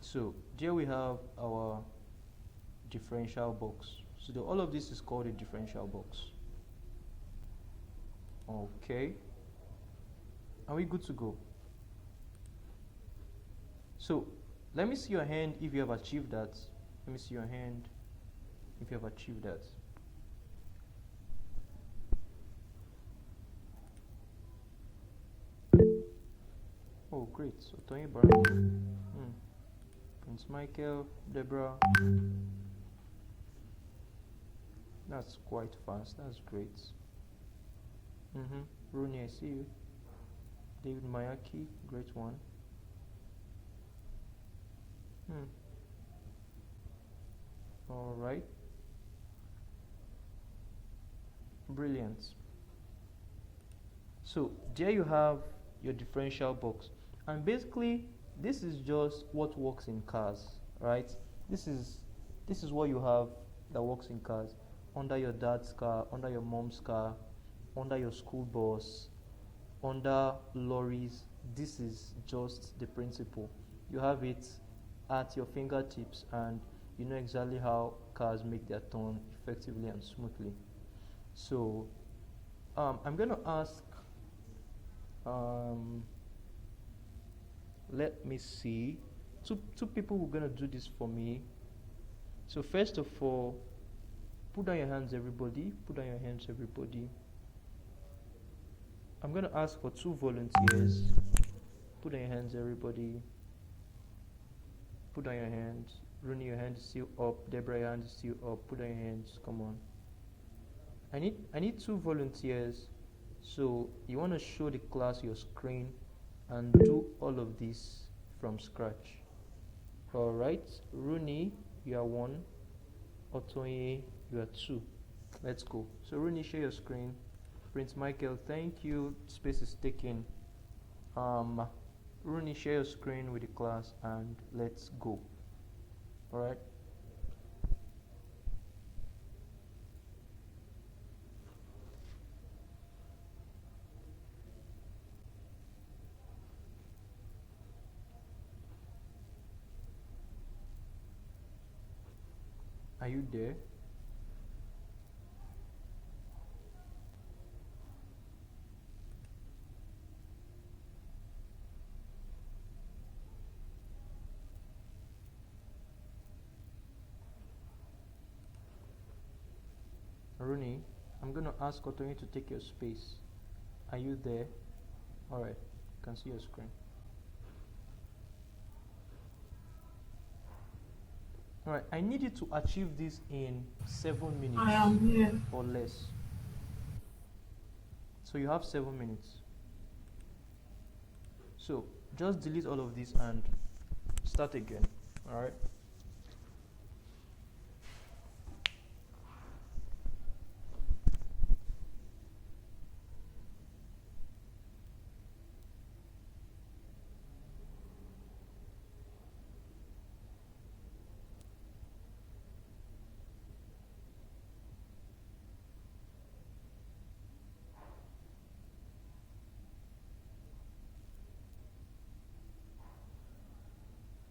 S1: So here we have our differential box. So all of this is called a differential box. Okay. Are we good to go? So let me see your hand if you have achieved that. Let me see your hand if you have achieved that. Oh, great. So Tony Baron, Prince Michael, Deborah. That's quite fast. That's great. Rooney, I see you. David Mayaki, great one. All right. Brilliant. So there you have your differential box, and basically this is just what works in cars, right? This is what you have that works in cars. Under your dad's car, under your mom's car, under your school bus, under lorries. This is just the principle. You have it at your fingertips, and you know exactly how cars make their turn effectively and smoothly. So I'm going to ask, let me see, two people who are going to do this for me. So first of all, put down your hands, everybody. Put down your hands, everybody. I'm going to ask for 2 volunteers. Put down your hands, everybody. Put down your hands. Rooney, your hand is still up. Deborah, your hand is still up. Put down your hands. Come on. I need 2 volunteers. So you want to show the class your screen and do all of this from scratch. All right. Rooney, you are 1. Otoye, you are 2. Let's go. So Rooney, share your screen. Prince Michael, thank you. Space is taken. Rooney, share your screen with the class and let's go. All right. Are you there? Rooney, I'm going to ask Otoye to take your space. Are you there? Alright, you can see your screen. Alright, I need you to achieve this in 7 minutes.
S5: I am here.
S1: Or less. So you have 7 minutes. So just delete all of this and start again. Alright.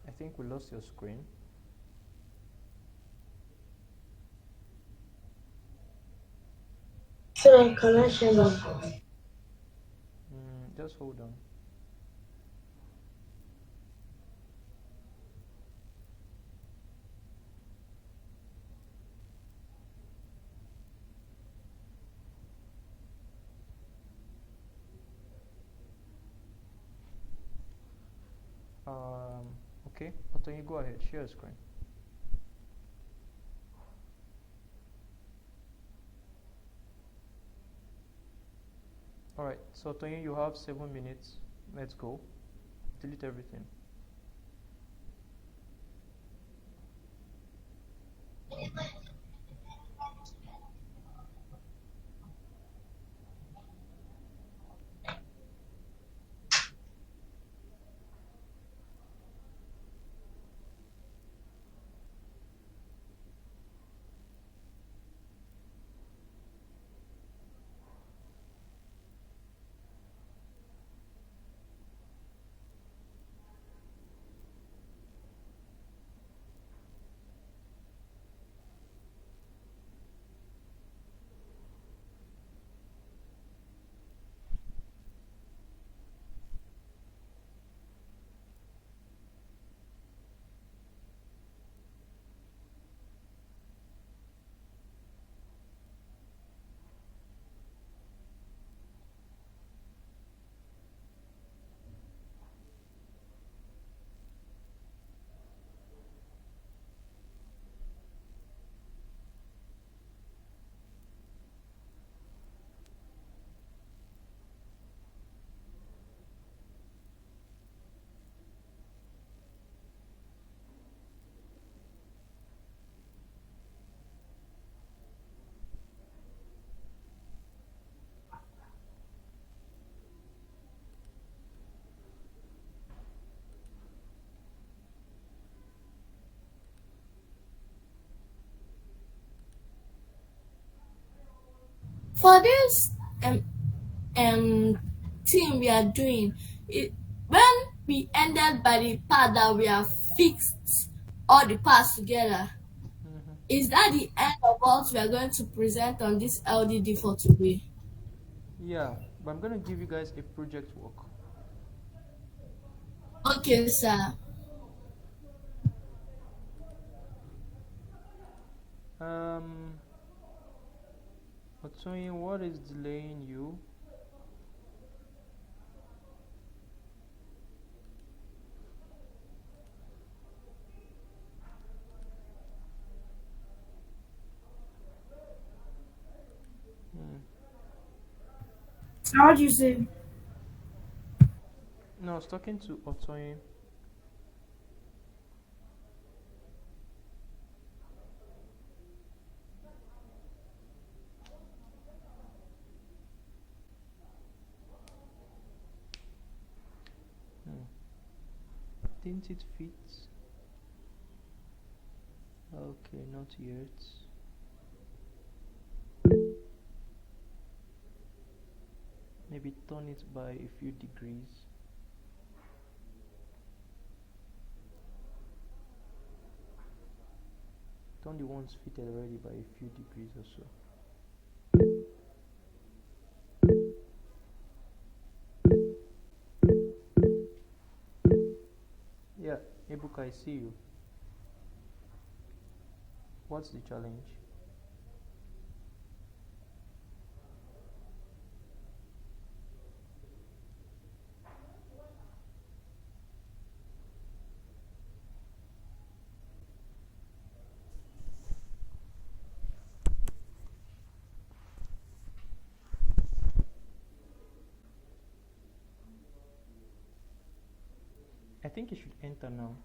S1: I think we lost your screen.
S4: So connection.
S1: Just hold on. Okay, Otoye, go ahead, share your screen. Alright, so Otoye, you have 7 minutes. Let's go. Delete everything.
S5: For this um thing we are doing, it when we ended by the part that we have fixed all the parts together, is that the end of what we are going to present on this LDD for today?
S1: Yeah, but I'm gonna give you guys a project work.
S5: Okay, sir.
S1: Um, Otoyin, what is delaying you? Hmm.
S5: How do you say?
S1: No, I was talking to Otoyin. Hmm. Didn't it fit? Okay, not yet. Maybe turn it by a few degrees. Turn the ones fitted already by a few degrees or so. Yeah, Ebuka, I see you. What's the challenge? I think it should enter now.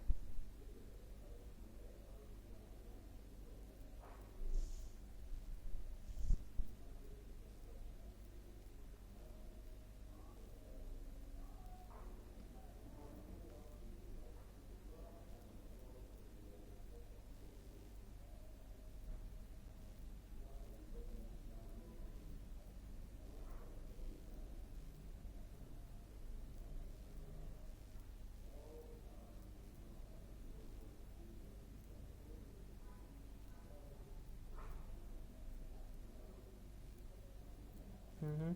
S1: Mm-hmm.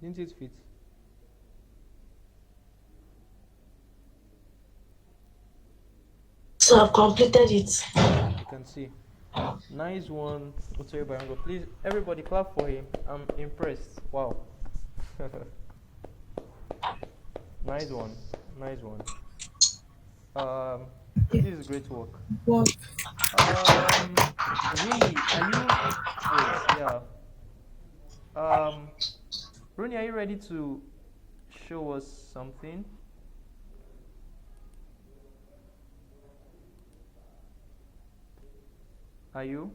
S1: Didn't it fit?
S4: So I've completed it.
S1: You can see. Nice one, Otoyo Barango. Please, everybody clap for him. I'm impressed. Wow. Nice one. Nice one. This is great work.
S5: What?
S1: Rooney, are you? Wait, yeah. Um, Rooney, are you ready to show us something? Are you?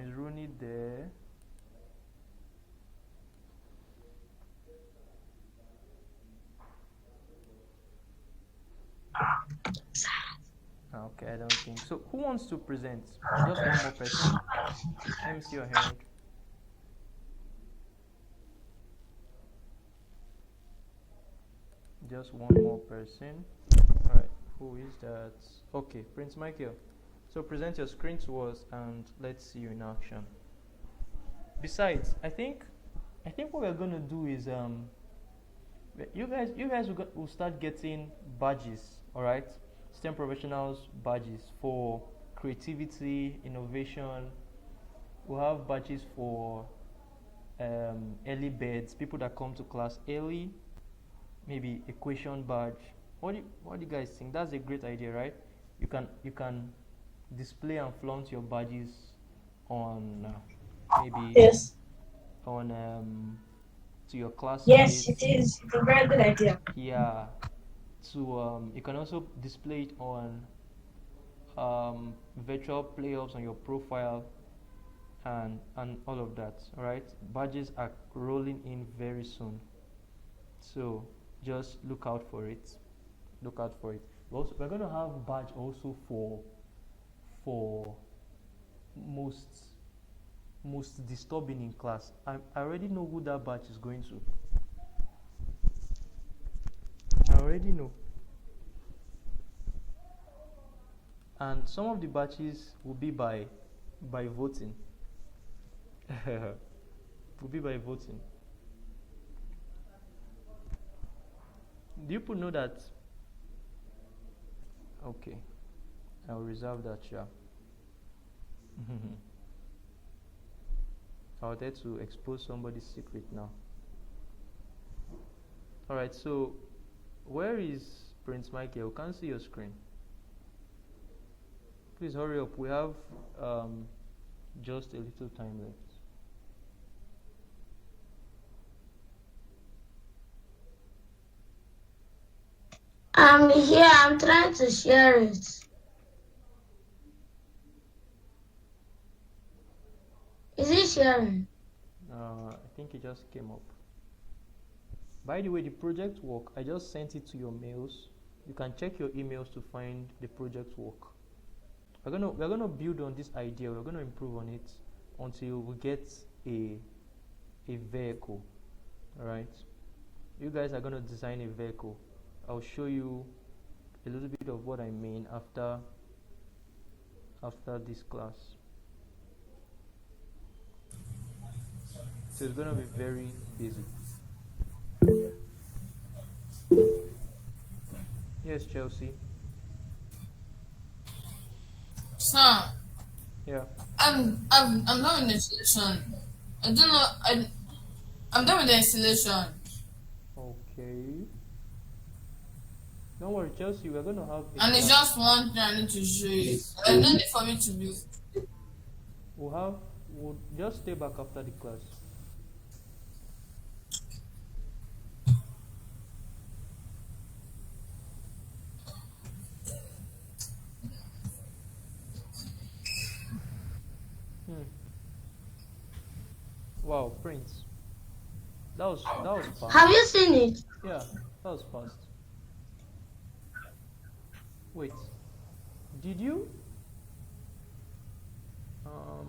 S1: Is Rooney there? Okay, I don't think so. Who wants to present? Just one more person. Let me see your hand. Just one more person. Alright, who is that? Okay, Prince Michael. So present your screen to us and let's see you in action. Besides, I think what we're gonna do is you guys will start getting badges, alright? STEM professionals badges for creativity, innovation. We'll have badges for early birds, people that come to class early, maybe a question badge. What do you guys think? That's a great idea, right? You can display and flaunt your badges on maybe
S4: Yes.
S1: on to your
S4: Yes, it
S1: classmates.
S4: is. It's a very good idea.
S1: Yeah, to you can also display it on virtual playoffs on your profile, and all of that. All right, badges are rolling in very soon, so just look out for it. Look out for it. We're going to have badge also for most disturbing in class. I already know who that badge is going to. I already know. And some of the batches will be by voting. Will be by voting. Do you people know that? Okay, I'll reserve that, yeah. I wanted to expose somebody's secret now. Alright, so where is Prince Michael? We can't see your screen. Please hurry up. We have just a little time left.
S4: I'm here. I'm trying to share it. Is it sharing?
S1: I think it just came up. By the way, the project work, I just sent it to your mails. You can check your emails to find the project work. We're gonna build on this idea. We're gonna improve on it until we get a vehicle. All right. You guys are gonna design a vehicle. I'll show you a little bit of what I mean after this class. So it's gonna be very basic. Yes, Chelsea.
S5: Sir,
S1: Yeah.
S5: I'm done with the installation. I don't know. I'm done with the installation.
S1: Okay. Don't worry, Chelsea. We're gonna have.
S5: And it's just one thing I need to show you. There's no need for me to be.
S1: We'll just stay back after the class. Wow, Prince. That was fast.
S4: Have you seen it?
S1: Yeah, that was fast. Wait. Did you?
S4: I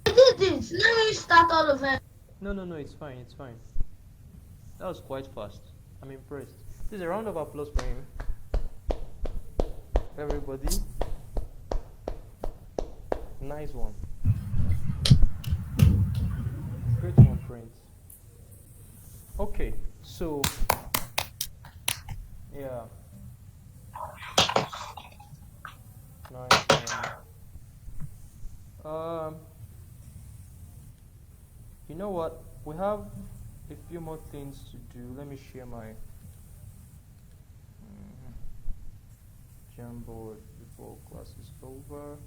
S4: did it. Let me start all over.
S1: No, it's fine, it's fine. That was quite fast. I'm impressed. Please, a round of applause for him. Everybody. Nice one. Great one, Prince. Okay, so yeah. Nice one. You know what? We have a few more things to do. Let me share my Jamboard before class is over.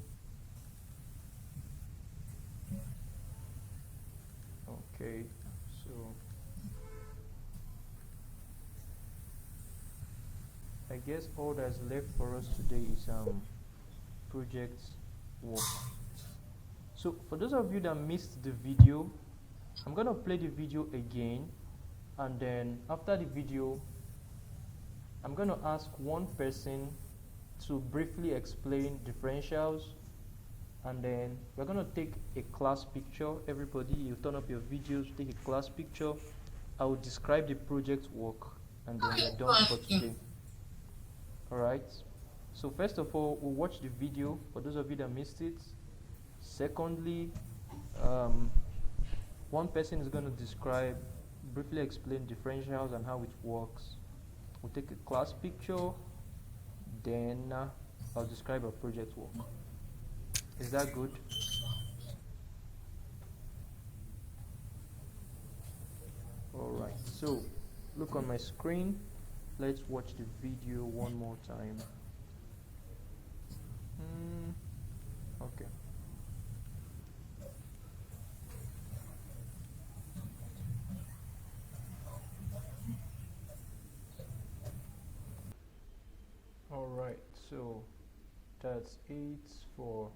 S1: Okay, so I guess all that's left for us today is project work. So for those of you that missed the video, I'm gonna play the video again, and then after the video I'm gonna ask one person to briefly explain differentials, and then we're gonna take a class picture. Everybody, you turn up your videos, take a class picture. I will describe the project work, and then we're done for today. Alright, so first of all, we'll watch the video for those of you that missed it. Secondly, one person is going to describe, briefly explain differentials and how it works. We'll take a class picture, then I'll describe our project work. Is that good? Alright, so look on my screen. Let's watch the video one more time. Okay. Alright, so that's it for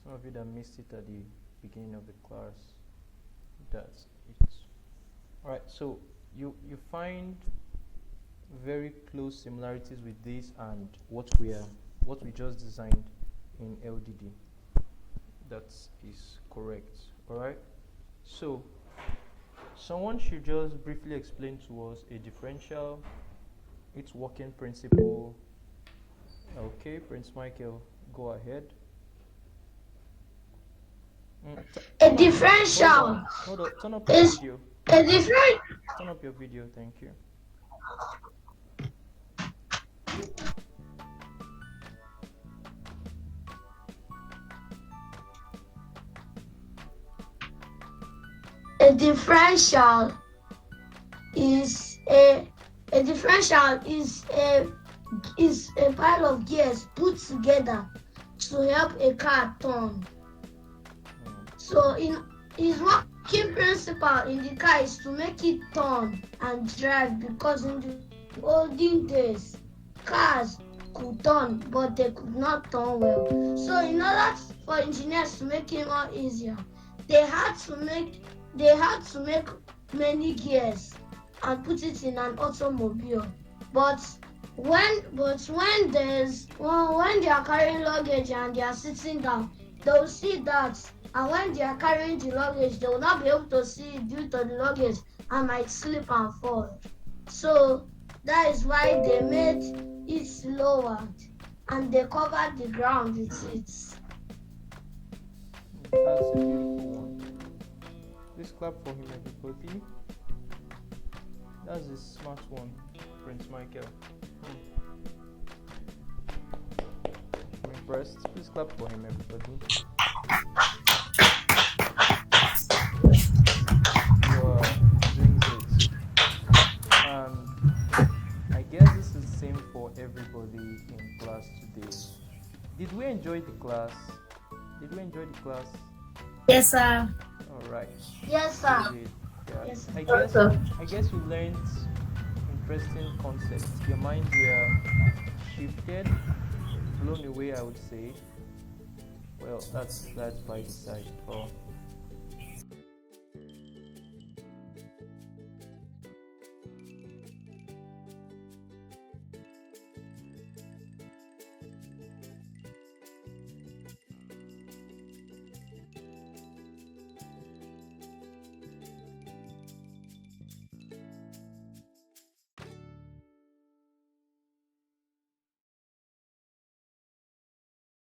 S1: some of you that missed it at the beginning of the class. That's it. All right, so you find very close similarities with this and what we just designed in LDD. That is correct. All right. So someone should just briefly explain to us a differential, its working principle. Okay, Prince Michael, go ahead.
S4: A differential
S1: Hold on. Turn up your
S4: is
S1: video.
S4: a different.
S1: Turn up your video. Thank you.
S4: A differential is a pile of gears put together to help a car turn. So in his working principle in the car is to make it turn and drive, because in the olden days cars could turn but they could not turn well. So in order for engineers to make it more easier, they had to make many gears and put it in an automobile. But when they are carrying luggage and they are sitting down, they will see that, and when they are carrying the luggage, they will not be able to see it due to the luggage and might slip and fall. So that is why they made it lowered and they covered the ground with it.
S1: That's a beautiful one. Please clap for him, everybody. That's a smart one, Prince Michael. I'm impressed. Please clap for him, everybody. You are doing great. I guess this is the same for everybody in class today. Did we enjoy the class?
S5: Yes, sir.
S1: All right.
S4: Yes, sir.
S1: Yeah.
S4: Yes,
S1: I
S4: sir.
S1: guess you learned interesting concepts. Your minds were shifted, blown away, I would say. Well, that's by the side.